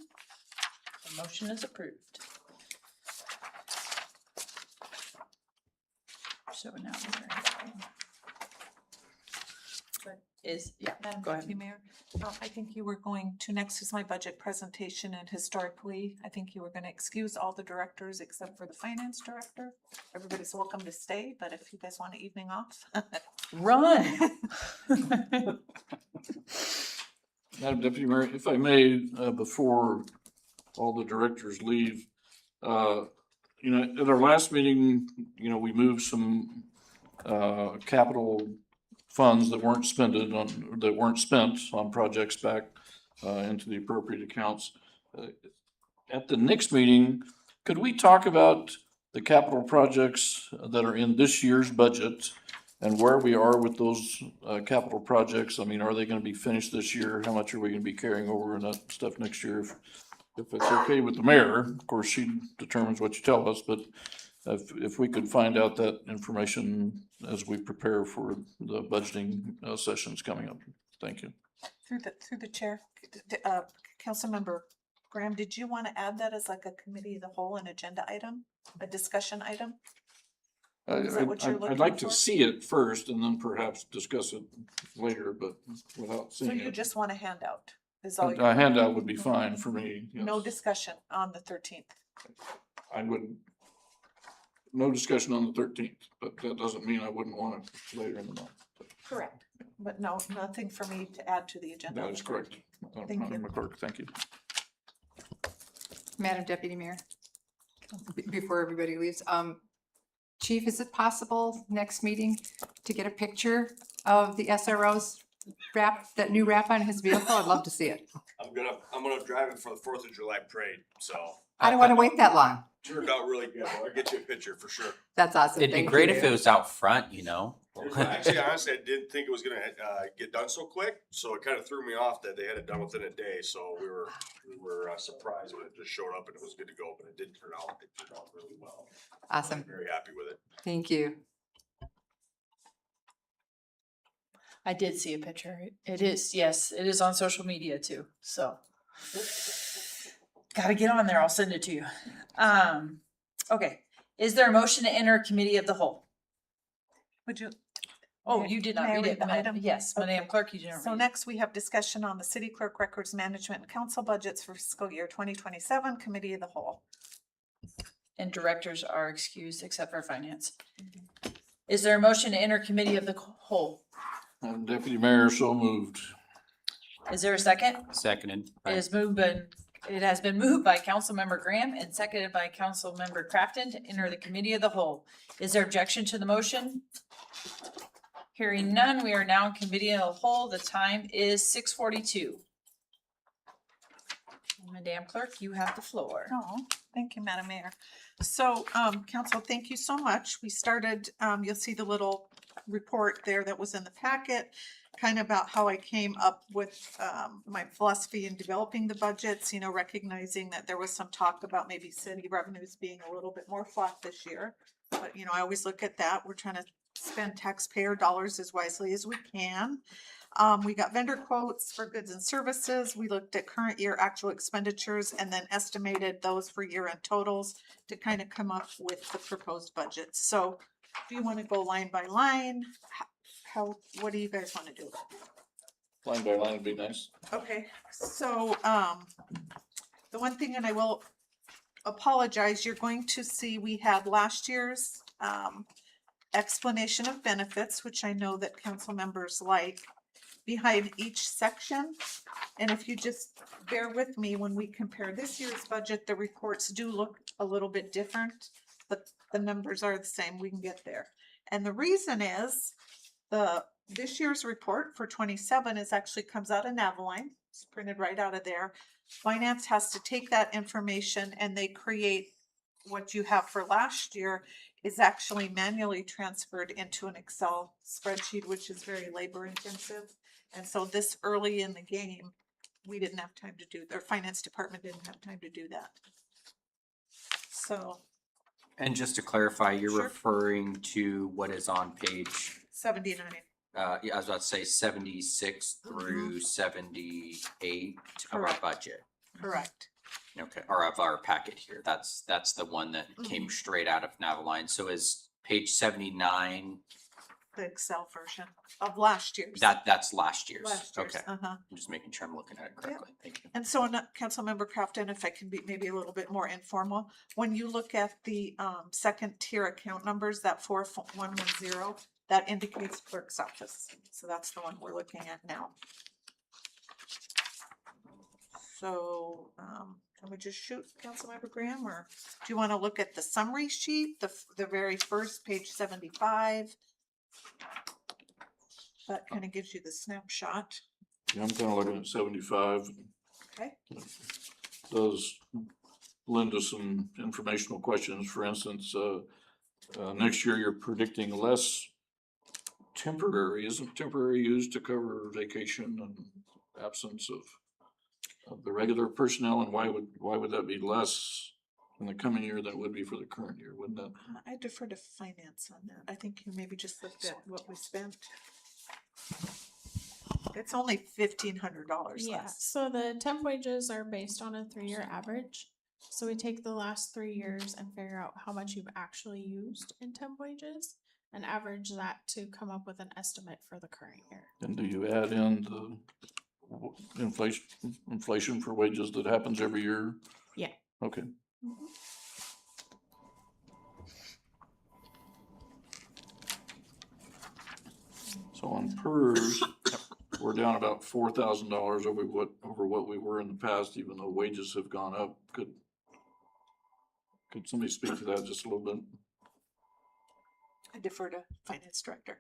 A: the motion is approved. So now
D: Madam
A: go ahead.
D: Deputy Mayor, I think you were going to, next is my budget presentation, and historically, I think you were going to excuse all the directors except for the finance director. Everybody's welcome to stay, but if you guys want an evening off.
A: Run.
H: Madam Deputy Mayor, if I may, before all the directors leave. You know, at our last meeting, you know, we moved some capital funds that weren't spent on projects back into the appropriate accounts. At the next meeting, could we talk about the capital projects that are in this year's budget and where we are with those capital projects? I mean, are they gonna be finished this year? How much are we gonna be carrying over and that stuff next year? If it's okay with the mayor, of course, she determines what you tell us, but if we could find out that information as we prepare for the budgeting sessions coming up. Thank you.
D: Through the chair, Councilmember Graham, did you want to add that as like a committee of the whole, an agenda item, a discussion item? Is that what you're
H: I'd
D: looking
H: like to
D: for?
H: see it first and then perhaps discuss it later, but without
D: So
H: seeing
D: you
H: it.
D: just want a handout? Is all
H: A handout would be fine for me.
D: No
H: Yes.
D: discussion on the 13th.
H: I would, no discussion on the 13th, but that doesn't mean I wouldn't want it later in the month.
D: Correct. But no, nothing for me to add to the agenda.
H: That is correct.
D: Thank
H: Madam
D: you.
H: Clerk, thank you.
O: Madam Deputy Mayor, before everybody leaves, Chief, is it possible next meeting to get a picture of the SRO's wrap, that new wrap on his vehicle? I'd love to see it.
P: I'm gonna drive it for the 4th of July parade, so.
O: I don't want to wait that long.
P: Turned out really good. I'll get you a picture for sure.
O: That's awesome.
K: It'd be
O: Thank
K: great
O: you.
K: if it was out front, you know?
P: Actually, honestly, I didn't think it was gonna get done so quick, so it kind of threw me off that they had it done within a day. So we were surprised when it just showed up and it was good to go, but it did turn out. It turned out really well.
O: Awesome.
P: I'm very happy with it.
O: Thank you.
A: I did see a picture. It is, yes, it is on social media too, so. Gotta get on there, I'll send it to you. Okay, is there a motion to enter committee of the whole?
D: Would you?
A: Oh, you did not
D: May I
A: read it,
D: the
A: Madam-
D: item?
A: yes, Madam Clerk, you didn't
D: So
A: read it.
D: next we have discussion on the city clerk records management and council budgets for fiscal year 2027, committee of the whole.
A: And directors are excused except for finance. Is there a motion to enter committee of the whole?
H: Madam Deputy Mayor, so moved.
A: Is there a second?
K: Seconded.
A: It has been moved by Councilmember Graham and seconded by Councilmember Crafton to enter the committee of the whole. Is there objection to the motion? Hearing none, we are now in committee of the whole. The time is 6:42. Madam Clerk, you have the floor.
D: Oh, thank you, Madam Mayor. So, council, thank you so much. We started, you'll see the little report there that was in the packet, kind of about how I came up with, my philosophy in developing the budgets, you know, recognizing that there was some talk about maybe city revenues being a little bit more flat this year. But, you know, I always look at that. We're trying to spend taxpayer dollars as wisely as we can. We got vendor quotes for goods and services. We looked at current year actual expenditures and then estimated those for year-end totals to kind of come up with the proposed budget. So do you want to go line by line? How, what do you guys want to do?
H: Line by line would be nice.
D: Okay, so, the one thing, and I will apologize, you're going to see, we had last year's, explanation of benefits, which I know that council members like, behind each section. And if you just bear with me, when we compare this year's budget, the reports do look a little bit different, but the numbers are the same. We can get there. And the reason is this year's report for 27 is actually comes out of Navaline. It's printed right out of there. Finance has to take that information and they create what you have for last year is actually manually transferred into an Excel spreadsheet, which is very labor intensive. And so this early in the game, we didn't have time to do, their finance department didn't have time to do that. So
K: And just to clarify, you're
D: Sure.
K: referring to what is on page,
D: 79.
K: yeah, I was about to say 76 through 78 of our
D: Correct.
K: budget.
D: Correct.
K: Okay, or of our packet here. That's the one that came straight out of Navaline. So is page 79,
D: The Excel version of last year's.
K: that's last year's?
D: Last year's,
K: Okay.
D: uh-huh.
K: I'm just making sure I'm looking at it correctly. Thank you.
D: And so, Councilmember Crafton, if I can be maybe a little bit more informal, when you look at the second tier account numbers, that 4110, that indicates clerk's office. So that's the one we're looking at now. So Can we just shoot Councilmember Graham, or do you want to look at the summary sheet, the very first, page 75? That kind of gives you the snapshot.
H: Yeah, I'm kind of looking at 75.
D: Okay.
H: Does Linda some informational questions. For instance, next year you're predicting less temporary. Isn't temporary used to cover vacation and absence of the regular personnel? And why would that be less in the coming year than it would be for the current year? Wouldn't that?
D: I defer to finance on that. I think you maybe just looked at what we spent. It's only $1,500
N: Yeah,
D: less.
N: so the temp wages are based on a 3-year average. So we take the last 3 years and figure out how much you've actually used in temp wages and average that to come up with an estimate for the current year.
H: And do you add in the inflation for wages that happens every year?
N: Yeah.
H: Okay. So on PERS, we're down about $4,000 over what we were in the past, even though wages have gone up. Could somebody speak to that just a little bit?
D: I defer to finance director.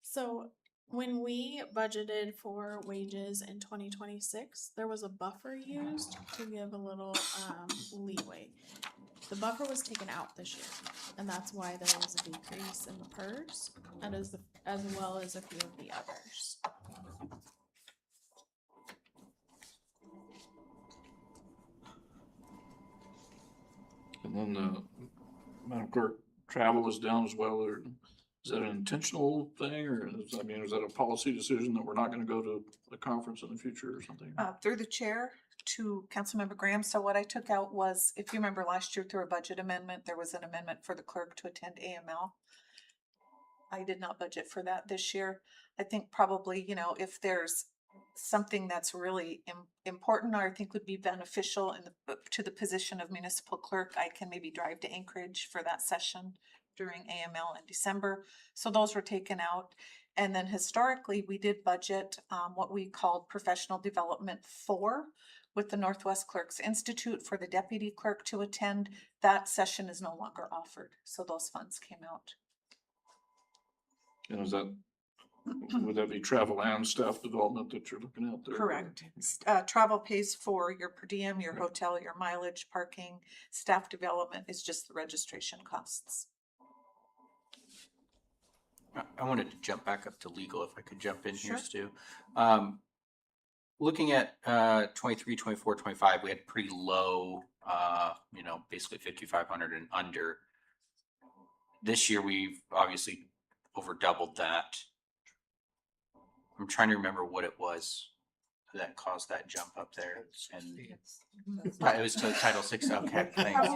N: So when we budgeted for wages in 2026, there was a buffer used to give a little leeway. The buffer was taken out this year, and that's why there was a decrease in the PERS, and as well as a few of the others.
H: And then the Madam Clerk, travel is down as well. Or is that an intentional thing, or is that a policy decision that we're not going to go to the conference in the future or something?
D: Through the chair to Councilmember Graham. So what I took out was, if you remember last year through a budget amendment, there was an amendment for the clerk to attend AML. I did not budget for that this year. I think probably, if there's something that's really important, or I think would be beneficial to the position of municipal clerk, I can maybe drive to Anchorage for that session during AML in December. So those were taken out. And then historically, we did budget what we called professional development 4 with the Northwest Clerks Institute for the deputy clerk to attend. That session is no longer offered. So those funds came out.
H: And would that be travel and staff development that you're looking at there?
D: Correct. Travel pays for your per diem, your hotel, your mileage, parking. Staff development is just the registration costs.
K: I wanted to jump back up to legal, if I could jump in here,
D: Sure.
K: Stu. Looking at 23, 24, 25, we had pretty low, basically 5,500 and under. This year, we've obviously over doubled that. I'm trying to remember what it was that caused that jump up there. And it was to Title VI. Okay, thanks.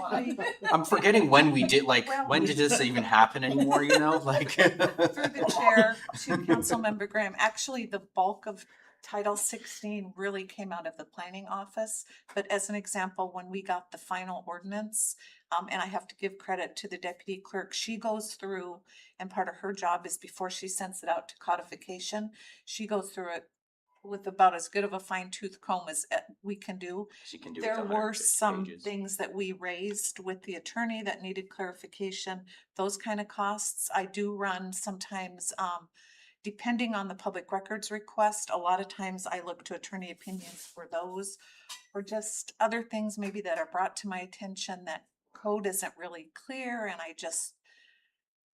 K: I'm forgetting when we did, when did this even happen anymore,
D: Through the chair to Councilmember Graham, actually the bulk of Title 16 really came out of the planning office. But as an example, when we got the final ordinance, and I have to give credit to the deputy clerk, she goes through, and part of her job is before she sends it out to codification, she goes through it with about as good of a fine tooth comb as we can do.
K: She can do it
D: There
K: to
D: were
K: 150
D: some
K: pages.
D: things that we raised with the attorney that needed clarification, those kind of costs. I do run sometimes, depending on the public records request, a lot of times I look to attorney opinions for those, or just other things maybe that are brought to my attention that code isn't really clear, and I just,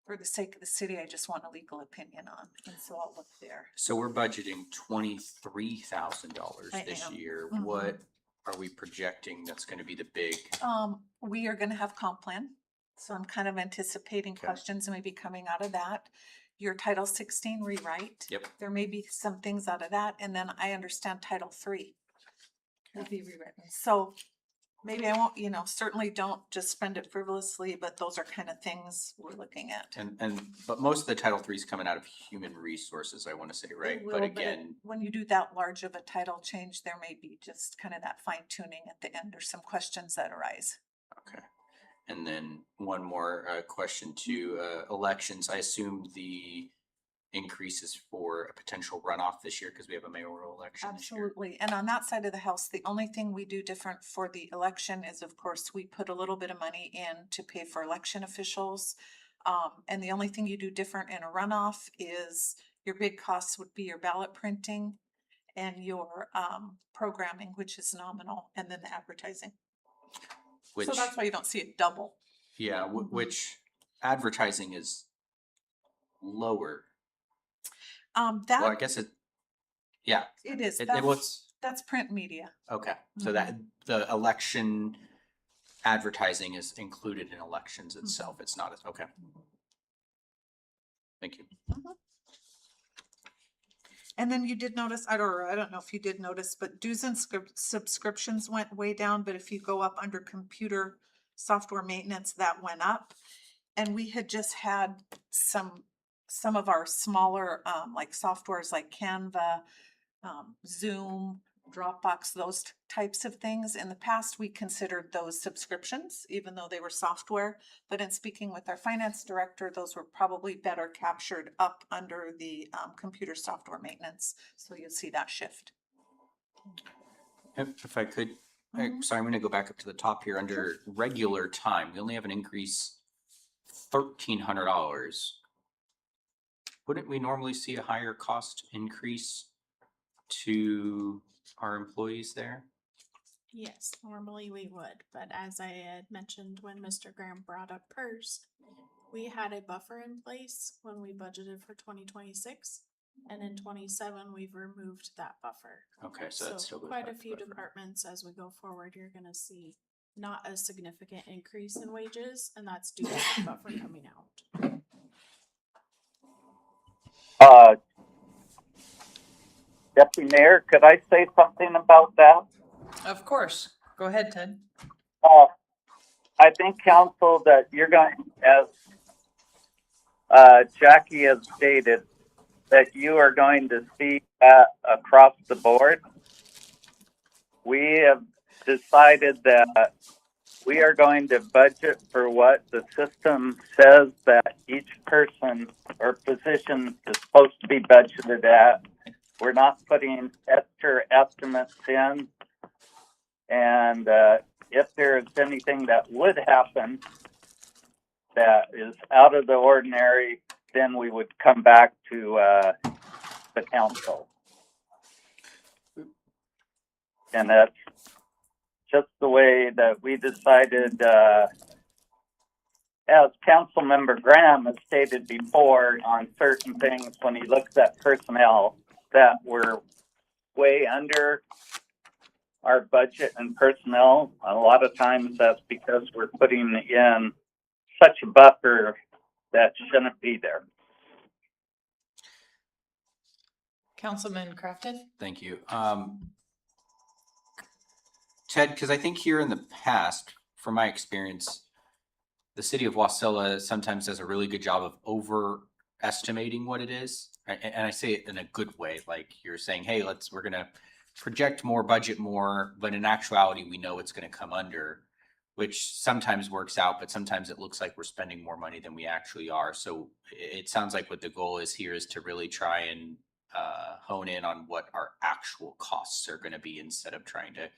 D: for the sake of the city, I just want a legal opinion on, and so I'll look there.
K: So we're budgeting $23,000
D: I
K: this
D: am.
K: year.
D: Mhm.
K: What are we projecting that's going to be the big?
D: We are gonna have comp plan, so I'm kind of anticipating
K: Okay.
D: questions maybe coming out of that. Your Title 16 rewrite.
K: Yep.
D: There may be some things out of that, and then I understand Title 3 will be rewritten. So maybe I won't, certainly don't just spend it frivolously, but those are kind of things we're looking at.
K: But most of the Title III is coming out of human resources, I want to say, right?
D: It
K: But
D: will,
K: again,
D: when you do that large of a title change, there may be just kind of that fine tuning at the end or some questions that arise.
K: okay. And then one more question to elections. I assume the increases for a potential runoff this year because we have a mayoral election this year?
D: Absolutely. And on that side of the house, the only thing we do different for the election is, of course, we put a little bit of money in to pay for election officials. And the only thing you do different in a runoff is your big costs would be your ballot printing and your programming, which is nominal, and then the advertising.
K: Which,
D: So that's why you don't see it double.
K: yeah, which advertising is lower. Well, I
D: That,
K: guess it, yeah.
D: it is,
K: It
D: that's,
K: was,
D: that's print media.
K: okay, so that, the election advertising is included in elections itself, it's not, okay. Thank you.
D: And then you did notice, I don't know if you did notice, but dues and subscriptions went way down, but if you go up under computer software maintenance, that went up. And we had just had some of our smaller, like softwares like Canva, Zoom, Dropbox, those types of things. In the past, we considered those subscriptions, even though they were software. But in speaking with our finance director, those were probably better captured up under the computer software maintenance. So you'll see that shift.
K: If I could, sorry, I'm gonna go back up to the top here, under regular time, we only have an increase $1,300. Wouldn't we normally see a higher cost increase to our employees there?
N: Yes, normally we would, but as I had mentioned when Mr. Graham brought up PERS, we had a buffer in place when we budgeted for 2026, and in 27 we've removed that buffer.
K: Okay, so that's still.
N: Quite a few departments as we go forward, you're gonna see not a significant increase in wages, and that's due to the buffer coming out.
B: Deputy Mayor, could I say something about that?
A: Of course. Go ahead, Ted.
B: I think council that you're going, as Jackie has stated, that you are going to see that across the board. We have decided that we are going to budget for what the system says that each person or position is supposed to be budgeted at. We're not putting extra estimates in. And if there's anything that would happen that is out of the ordinary, then we would come back to the council. And that's just the way that we decided, as Councilmember Graham has stated before on certain things when he looks at personnel, that we're way under our budget and personnel. A lot of times that's because we're putting in such a buffer that shouldn't be there.
A: Councilman Crafton?
K: Thank you. Ted, because I think here in the past, from my experience, the city of Wasilla sometimes does a really good job of overestimating what it is. And I say it in a good way, like you're saying, hey, we're going to project more, budget more, but in actuality, we know it's going to come under, which sometimes works out, but sometimes it looks like we're spending more money than we actually are. So it sounds like what the goal is here is to really try and hone in on what our actual costs are going to be instead of trying to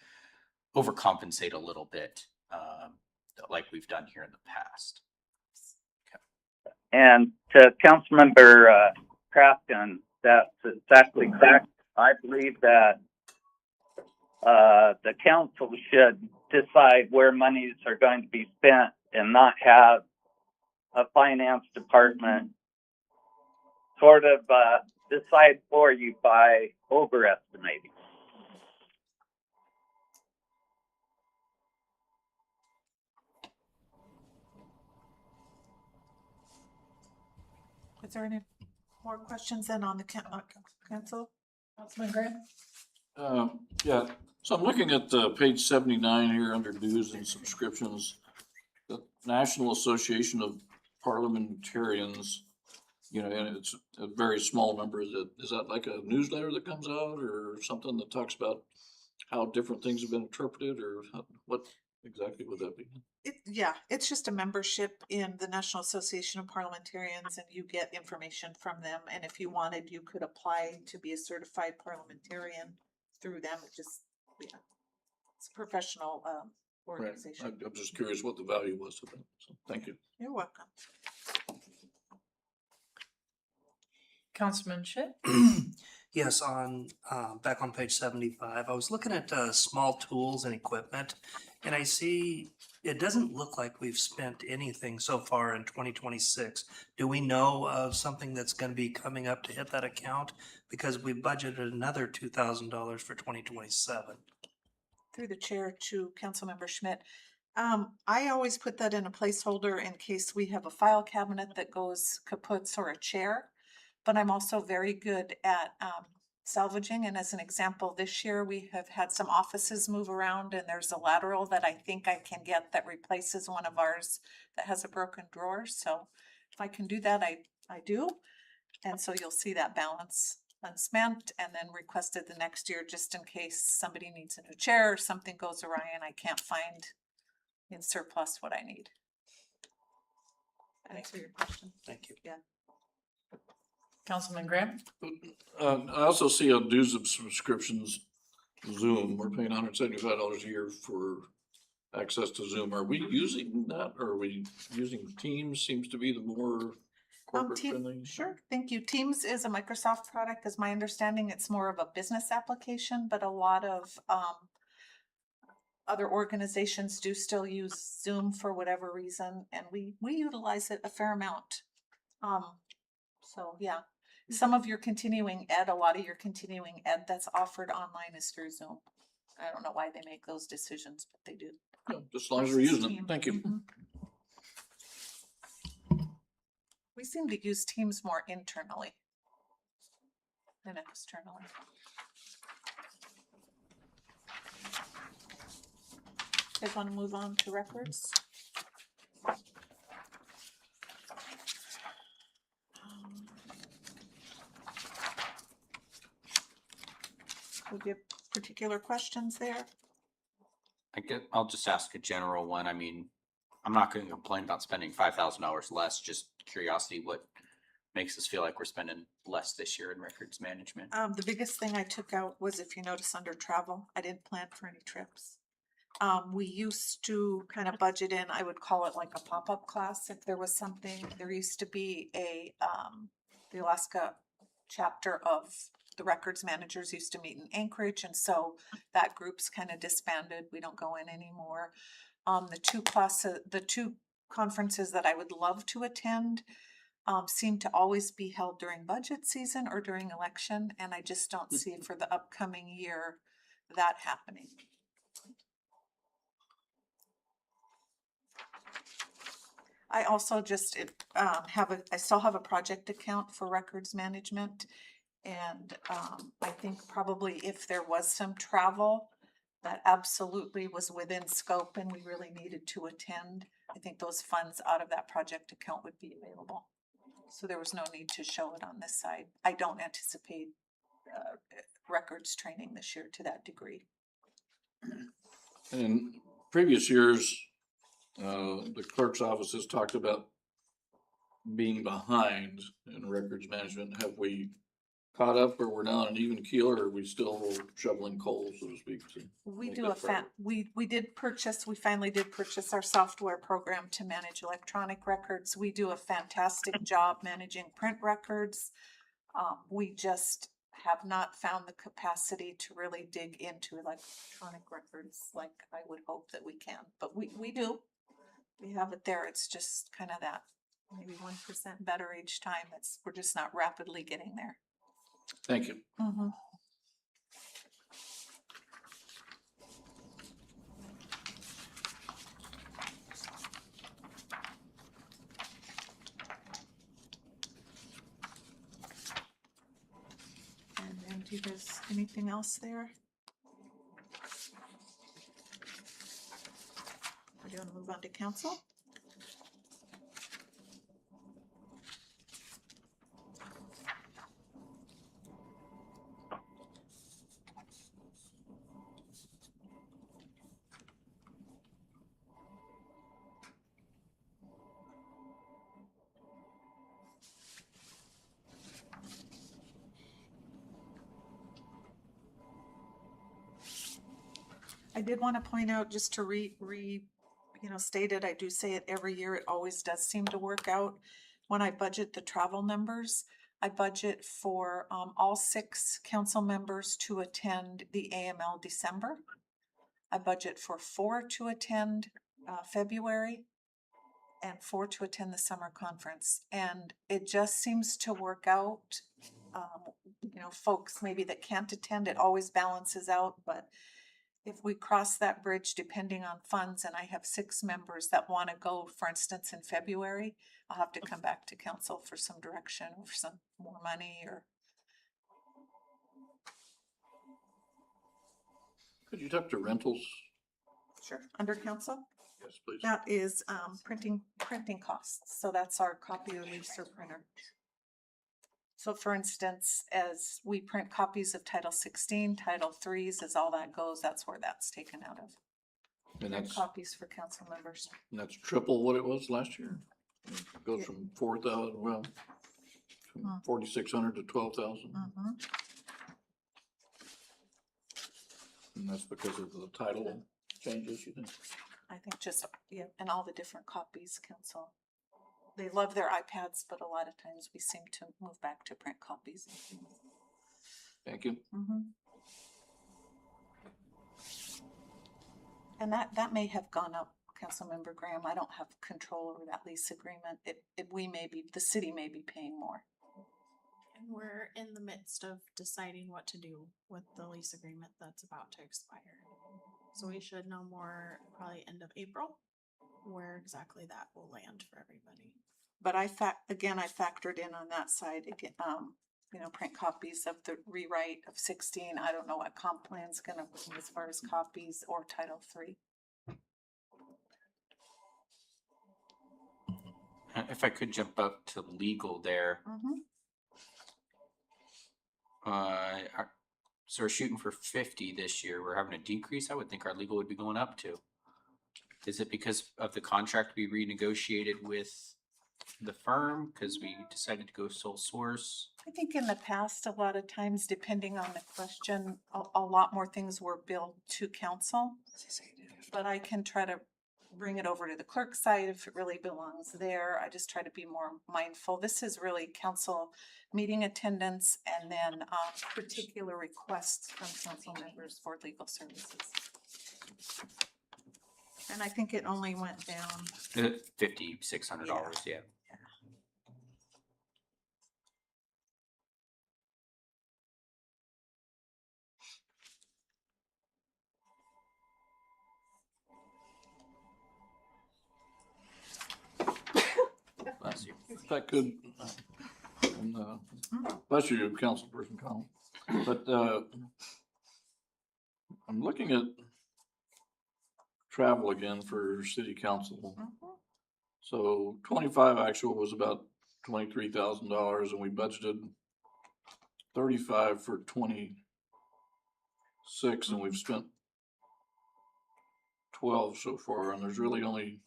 K: overcompensate a little bit like we've done here in the past. Okay.
B: And to Councilmember Crafton, that's exactly correct. I believe that the council should decide where monies are going to be spent and not have a finance department sort of decide for you by overestimating.
D: Is there any more questions then on the council? Councilman Graham?
H: Yeah, so I'm looking at page 79 here under dues and subscriptions. The National Association of Parliamentarians, and it's a very small number. Is that like a newsletter that comes out or something that talks about how different things have been interpreted, or what exactly would that be?
D: It's just a membership in the National Association of Parliamentarians, and you get information from them. And if you wanted, you could apply to be a certified parliamentarian through them. It's a professional
H: Right.
D: organization.
H: I'm just curious what the value was to them. So thank you.
D: You're welcome.
A: Councilman Schitt?
Q: Yes, on, back on page 75, I was looking at small tools and equipment, and I see it doesn't look like we've spent anything so far in 2026. Do we know of something that's going to be coming up to hit that account? Because we budgeted another $2,000 for 2027.
D: Through the chair to Councilmember Schmidt. I always put that in a placeholder in case we have a file cabinet that goes kaputs or a chair. But I'm also very good at salvaging. And as an example, this year we have had some offices move around, and there's a lateral that I think I can get that replaces one of ours that has a broken drawer. So if I can do that, I do. And so you'll see that balance unspent and then requested the next year just in case somebody needs a new chair or something goes awry and I can't find in surplus what I need. Answer your question.
Q: Thank you.
D: Yeah.
A: Councilman Graham?
H: I also see on dues of subscriptions, Zoom, we're paying $175 a year for access to Zoom. Are we using that? Or are we using Teams? Seems to be the more corporate friendly.
D: Sure, thank you. Teams is a Microsoft product. As my understanding, it's more of a business application, but a lot of other organizations do still use Zoom for whatever reason, and we utilize it a fair amount. So yeah, some of your continuing ed, a lot of your continuing ed that's offered online is through Zoom. I don't know why they make those decisions, but they do.
H: Yeah, just as long as we're using it. Thank you.
D: We seem to use Teams more internally than externally. You guys want to move on to records? Would you have particular questions there?
K: I'll just ask a general one. I mean, I'm not gonna complain about spending $5,000 less, just curiosity, what makes us feel like we're spending less this year in records management?
D: The biggest thing I took out was, if you notice under travel, I didn't plan for any trips. We used to kind of budget in, I would call it like a pop-up class if there was something. There used to be the Alaska chapter of the records managers used to meet in Anchorage, and so that group's kind of disbanded. We don't go in anymore. The two conferences that I would love to attend seem to always be held during budget season or during election, and I just don't see for the upcoming year that happening. I also just I still have a project account for records management. And I think probably if there was some travel that absolutely was within scope and we really needed to attend, I think those funds out of that project account would be available. So there was no need to show it on this side. I don't anticipate records training this year to that degree.
H: In previous years, the clerk's office has talked about being behind in records management. Have we caught up, or we're now on an even keel, or are we still shoveling coal, so to speak?
D: We finally did purchase our software program to manage electronic records. We do a fantastic job managing print records. We just have not found the capacity to really dig into electronic records like I would hope that we can, but we do. We have it there. It's just kind of that maybe 1% better each time. We're just not rapidly getting there.
H: Thank you.
D: Mm-hmm. And then do you guys, anything else there? We're going to move on to council. I did want to point out, just to state it, I do say it every year, it always does seem to work out. When I budget the travel numbers, I budget for all 6 council members to attend the AML December. I budget for 4 to attend February and 4 to attend the summer conference. And it just seems to work out. Folks maybe that can't attend, it always balances out, but if we cross that bridge, depending on funds, and I have 6 members that want to go, for instance, in February, I'll have to come back to council for some direction or for some more money or.
H: Could you talk to rentals?
D: Sure. Under council?
H: Yes, please.
D: That is printing costs. So that's our copier, lease, or printer. So for instance, as we print copies of Title 16, Title 3s, as all that goes, that's where that's taken out of.
H: And
D: Print
H: that's,
D: copies for council members.
H: and that's triple what it was last year? It goes from 4,000, well, from 4,600 to 12,000.
D: Mm-hmm.
H: And that's because of the title changes, you think?
D: I think just, yeah, and all the different copies, council. They love their iPads, but a lot of times we seem to move back to print copies.
H: Thank you.
D: Mm-hmm. And that may have gone up, Councilmember Graham. I don't have control over that lease agreement. The city may be paying more.
N: And we're in the midst of deciding what to do with the lease agreement that's about to expire. So we should know more probably end of April, where exactly that will land for everybody.
D: But I factored in on that side, again, print copies of the rewrite of 16. I don't know what comp plan's gonna be as far as copies or Title 3.
K: If I could jump up to legal there,
D: Mm-hmm.
K: So we're shooting for 50 this year. We're having a decrease. I would think our legal would be going up too. Is it because of the contract we renegotiated with the firm? Because we decided to go sole source?
D: I think in the past, a lot of times, depending on the question, a lot more things were billed to council. But I can try to bring it over to the clerk side if it really belongs there. I just try to be more mindful. This is really council meeting attendance and then particular requests from council members for legal services. And I think it only went down.
K: $5,600, yeah. Bless you.
H: If I could, and, bless you, Councilperson Connell, but, I'm looking at travel again for city council. So 25 actual was about $23,000 and we budgeted 35 for 26 and we've spent 12 so far, and there's really only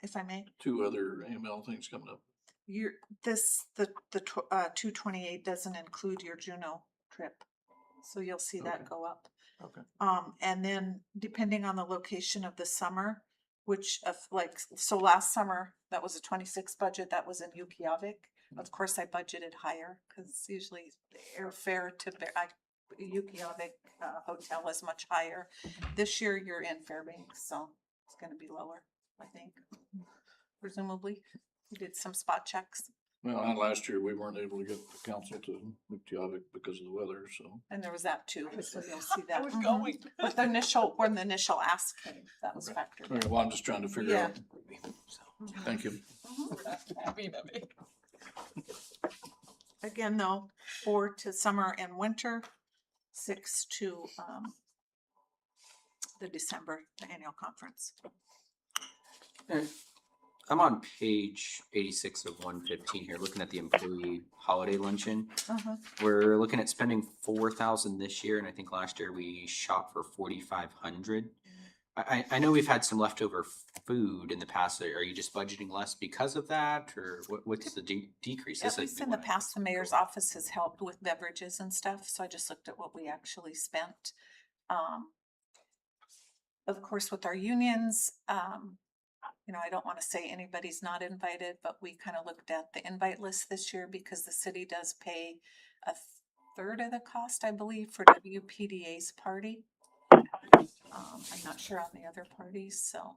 D: If I may,
H: 2 other AML things coming up.
D: the 228 doesn't include your Juneau trip. So you'll see that go up.
H: Okay.
D: And then depending on the location of the summer, so last summer, that was a 26 budget, that was in Yukiavik. Of course, I budgeted higher because usually the airfare to Yukiavik hotel is much higher. This year you're in Fairbanks, so it's gonna be lower, I think, presumably. You did some spot checks.
H: Well, and last year we weren't able to get the council to Nuktiavik because of the weather, so.
D: And there was that too, so you'll see that.
A: I was going.
D: But when the initial ask came, that was factored in.
H: Okay, well, I'm just trying to figure out. Thank you.
A: Happy to be.
D: Again, though, 4 to summer and winter, 6 to the December, the annual conference.
K: I'm on page 86 of 115 here, looking at the employee holiday luncheon. We're looking at spending 4,000 this year, and I think last year we shot for 4,500. I know we've had some leftover food in the past. Are you just budgeting less because of that, or what's the decrease?
D: At least in the past, the mayor's office has helped with beverages and stuff, so I just looked at what we actually spent. Of course, with our unions, you know, I don't want to say anybody's not invited, but we kind of looked at the invite list this year because the city does pay a third of the cost, I believe, for WPDA's party. I'm not sure on the other parties, so.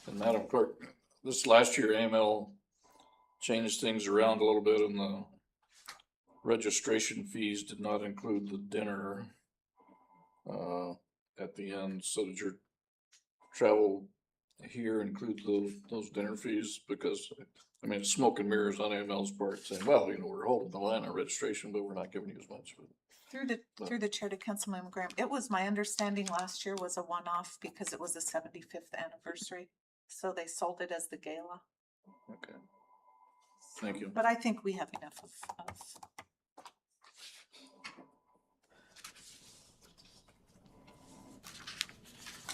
H: And Madam Clerk, this last year AML changed things around a little bit, and the registration fees did not include the dinner at the end. So did your travel here include those dinner fees? Because, I mean, it's smoke and mirrors on AML's part saying, well, you know, we're holding the line on registration, but we're not giving you as much.
D: Through the chair to Councilmember Graham, it was my understanding last year was a one-off because it was the 75th anniversary. So they sold it as the gala.
H: Okay. Thank you.
D: But I think we have enough of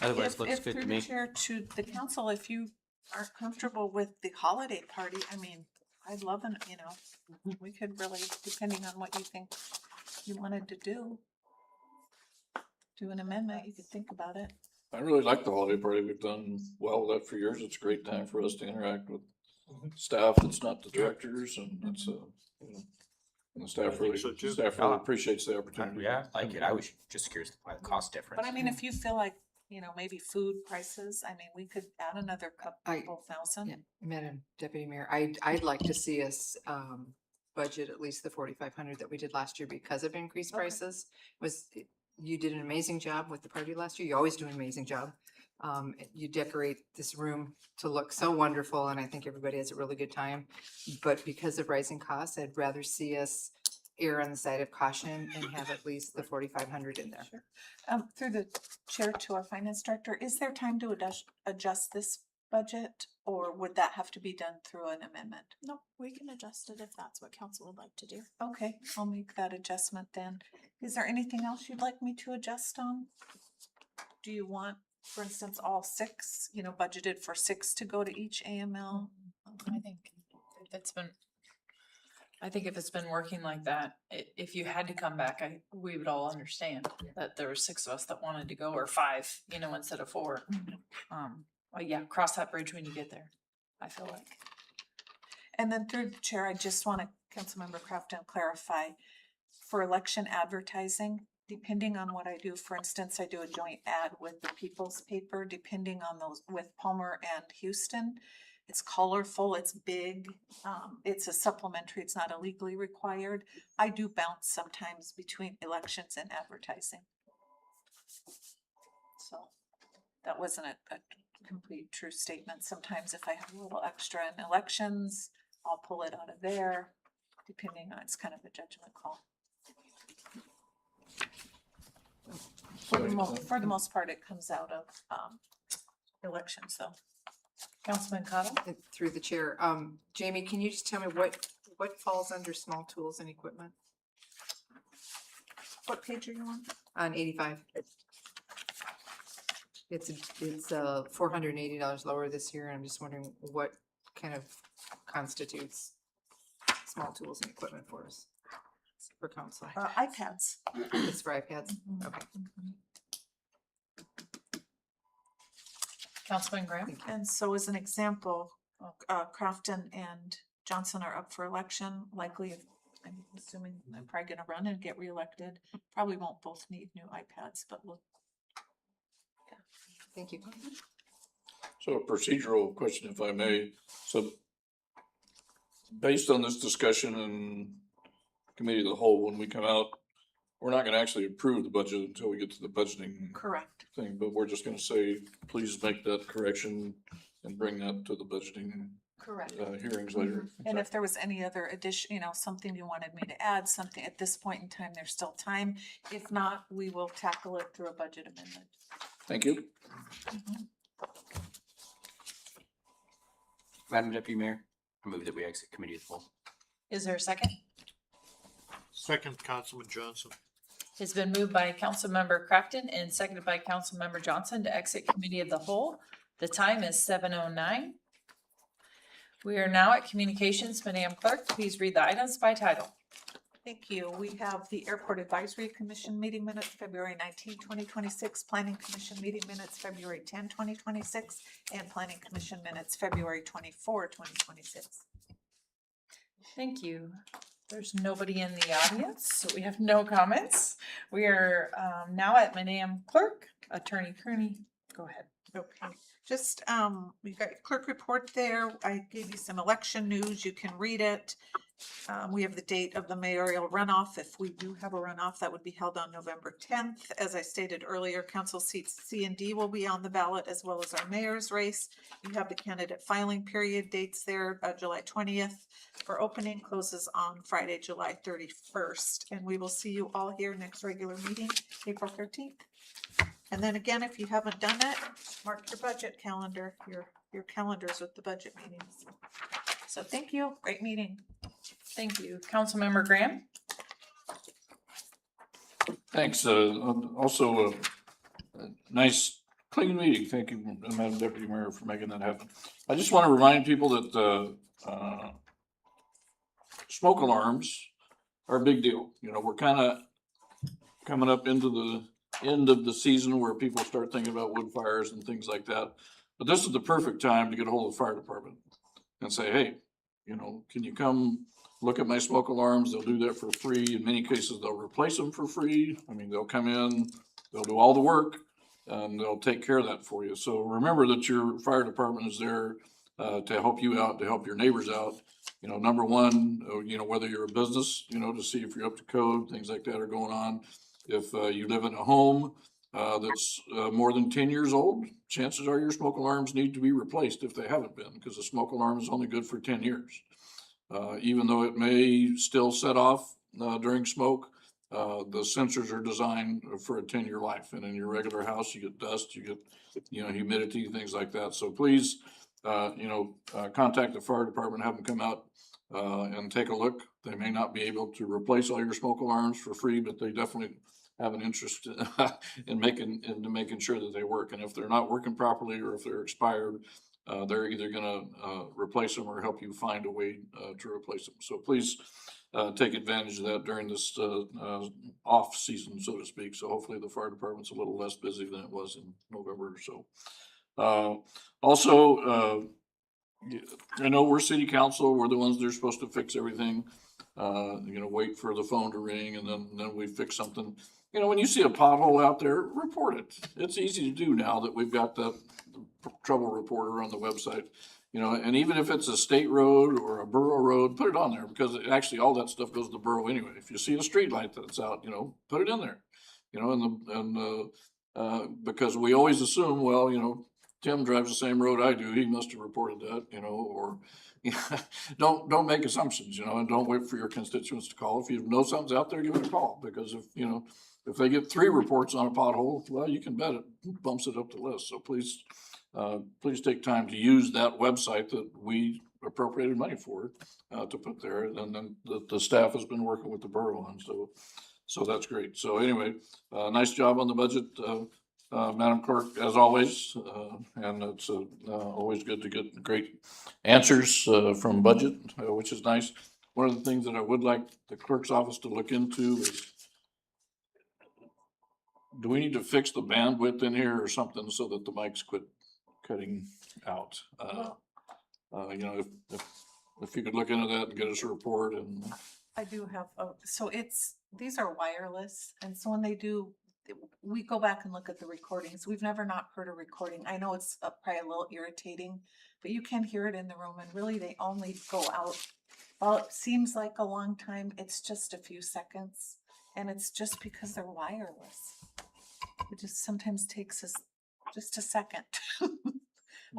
K: Otherwise, looks
D: if
K: good
D: through
K: to
D: the
K: me.
D: chair to the council, if you aren't comfortable with the holiday party, I mean, I'd love an, you know, we could really, depending on what you think you wanted to do an amendment, you could think about it.
H: I really like the holiday party. We've done well with that for years. It's a great time for us to interact with staff that's not the directors, and it's you know, and the staff really, staff really appreciates the opportunity.
K: Yeah, I like it. I was just curious why the cost difference.
D: But I mean, if you feel like, you know, maybe food prices, I mean, we could add another couple thousand.
O: Yeah, Madam Deputy Mayor, I'd like to see us, budget at least the 4,500 that we did last year because of increased prices. You did an amazing job with the party last year. You always do an amazing job. You decorate this room to look so wonderful, and I think everybody has a really good time. But because of rising costs, I'd rather see us err on the side of caution and have at least the 4,500 in there.
D: Sure. Through the chair to our finance director, is there time to adjust this budget, or would that have to be done through an amendment?
N: No, we can adjust it if that's what council would like to do.
D: Okay, I'll make that adjustment then. Is there anything else you'd like me to adjust on? Do you want, for instance, all 6, you know, budgeted for 6 to go to each AML?
A: I think if it's been working like that, if you had to come back, we would all understand that there were 6 of us that wanted to go, or 5, you know, instead of 4. Well, yeah, cross that bridge when you get there, I feel like.
D: And then through the chair, I just want to, Councilmember Crafton, clarify for election advertising, depending on what I do, for instance, I do a joint ad with the People's Paper, depending on those with Palmer and Houston. It's colorful, it's big, it's a supplementary, it's not illegally required. I do bounce sometimes between elections and advertising. So that wasn't a complete true statement. Sometimes if I have a little extra in elections, I'll pull it out of there, depending on, it's kind of a judgment call. For the most part, it comes out of elections though. Councilman Cottle?
O: Through the chair, Jamie, can you just tell me what falls under small tools and equipment
D: What page are you on?
O: on 85? It's $480 lower this year, and I'm just wondering what kind of constitutes small tools and equipment for us, for council.
D: iPads.
O: It's for iPads? Okay.
A: Councilman Graham?
D: And so as an example, Crafton and Johnson are up for election, likely, I'm assuming I'm probably gonna run and get reelected. Probably won't both need new iPads, but we'll.
O: Thank you.
H: So a procedural question, if I may. So based on this discussion in committee of the whole, when we come out, we're not gonna actually approve the budget until we get to the budgeting
D: Correct.
H: thing, but we're just gonna say, please make that correction and bring that to the budgeting
D: Correct.
H: hearings later.
D: And if there was any other addition, you know, something you wanted me to add, something at this point in time, there's still time. If not, we will tackle it through a budget amendment.
H: Thank you.
K: Madam Deputy Mayor, I move that we exit committee of the whole.
A: Is there a second?
I: Second, Councilman Johnson.
A: It's been moved by Councilmember Crafton and seconded by Councilmember Johnson to exit committee of the whole. The time is 7:09. We are now at communications. Madam Clerk, please read the items by title.
D: Thank you. We have the Airport Advisory Commission meeting minutes, February 19, 2026, Planning Commission meeting minutes, February 10, 2026, and Planning Commission minutes, February 24, 2026.
A: Thank you. There's nobody in the audience, so we have no comments. We are now at Madam Clerk, Attorney Kearney. Go ahead.
D: Okay, just, we've got your clerk report there. I gave you some election news. You can read it. We have the date of the mayoral runoff. If we do have a runoff, that would be held on November 10th. As I stated earlier, council seats C and D will be on the ballot, as well as our mayor's race. You have the candidate filing period dates there, July 20th. For opening, closes on Friday, July 31st. And we will see you all here next regular meeting, April 13th. And then again, if you haven't done it, mark your budget calendar, your calendars with the budget meetings. So thank you. Great meeting.
A: Thank you. Councilmember Graham?
H: Thanks. Also, a nice, clean meeting. Thank you, Madam Deputy Mayor, for making that happen. I just want to remind people that smoke alarms are a big deal. You know, we're kind of coming up into the end of the season where people start thinking about wood fires and things like that. But this is the perfect time to get a hold of the fire department and say, hey, you know, can you come look at my smoke alarms? They'll do that for free. In many cases, they'll replace them for free. I mean, they'll come in, they'll do all the work, and they'll take care of that for you. So remember that your fire department is there to help you out, to help your neighbors out. You know, number one, you know, whether you're a business, you know, to see if you're up to code, things like that are going on. If you live in a home that's more than 10 years old, chances are your smoke alarms need to be replaced if they haven't been, because a smoke alarm is only good for 10 years. Even though it may still set off during smoke, the sensors are designed for a 10-year life. And in your regular house, you get dust, you get, you know, humidity, things like that. So please, you know, contact the fire department, have them come out and take a look. They may not be able to replace all your smoke alarms for free, but they definitely have an interest in making sure that they work. And if they're not working properly, or if they're expired, they're either gonna replace them or help you find a way to replace them. So please take advantage of that during this off season, so to speak. So hopefully the fire department's a little less busy than it was in November or so. Also, I know we're city council, we're the ones that are supposed to fix everything. You know, wait for the phone to ring and then we fix something. You know, when you see a pothole out there, report it. It's easy to do now that we've got the trouble reporter on the website. You know, and even if it's a state road or a borough road, put it on there, because actually all that stuff goes to the borough anyway. If you see a street light that's out, you know, put it in there. You know, because we always assume, well, you know, Tim drives the same road I do, he must have reported that, you know, or don't make assumptions, you know, and don't wait for your constituents to call. If you know something's out there, give it a call, because if, you know, if they get 3 reports on a pothole, well, you can bet it bumps it up the list. So please, please take time to use that website that we appropriated money for to put there. And then the staff has been working with the borough on, so that's great. So anyway, nice job on the budget, Madam Clerk, as always, and it's always good to get great answers from budget, which is nice. One of the things that I would like the clerk's office to look into is, do we need to fix the bandwidth in here or something so that the mics quit cutting out? You know, if you could look into that and get us a report. And
D: I do have, so these are wireless, and so when they do, we go back and look at the recordings. We've never not heard a recording. I know it's probably a little irritating, but you can hear it in the room, and really they only go out, well, it seems like a long time, it's just a few seconds, and it's just because they're wireless. It just sometimes takes us just a second.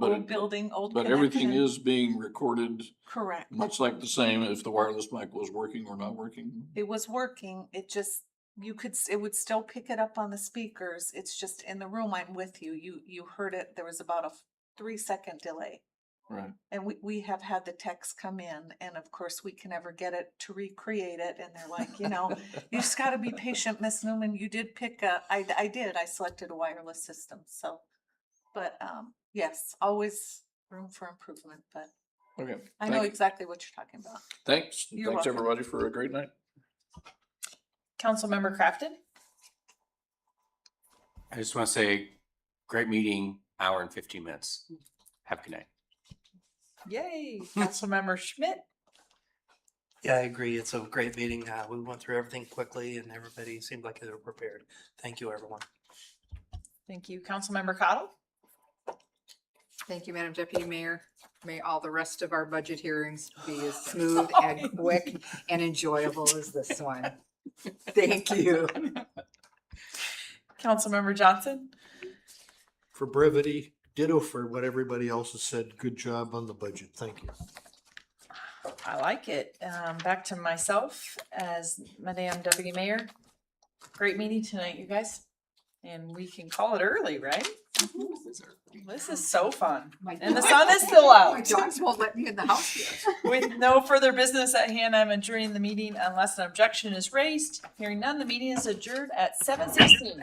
D: Old building, old
H: But
D: connection.
H: everything is being recorded.
D: Correct.
H: Much like the same if the wireless mic was working or not working.
D: It was working, it just, it would still pick it up on the speakers. It's just in the room, I'm with you. You heard it, there was about a 3-second delay.
H: Right.
D: And we have had the techs come in, and of course we can never get it to recreate it. And they're like, you know, you just gotta be patient, Miss Newman. You did pick I selected a wireless system. So, but yes, always room for improvement, but
H: Okay.
D: I know exactly what you're talking about.
H: Thanks.
D: You're
H: Thanks,
D: welcome.
H: everybody, for a great night.
A: Councilmember Crafton?
K: I just want to say, great meeting, hour and 15 minutes. Have a good night.
A: Yay. Councilmember Schmidt?
Q: Yeah, I agree. It's a great meeting. We went through everything quickly and everybody seemed like they were prepared. Thank you, everyone.
A: Thank you. Councilmember Cottle?
O: Thank you, Madam Deputy Mayor. May all the rest of our budget hearings be as smooth and quick and enjoyable as this one. Thank you.
A: Councilmember Johnson?
I: For brevity, ditto for what everybody else has said. Good job on the budget. Thank you.
A: I like it. Back to myself as Madam Deputy Mayor. Great meeting tonight, you guys. And we can call it early, right? This is so fun. And the sun is still out.
O: My dogs won't let me in the house yet.
A: With no further business at hand, I'm adjourning the meeting unless an objection is raised. Hearing none, the meeting is adjourned at 7:16.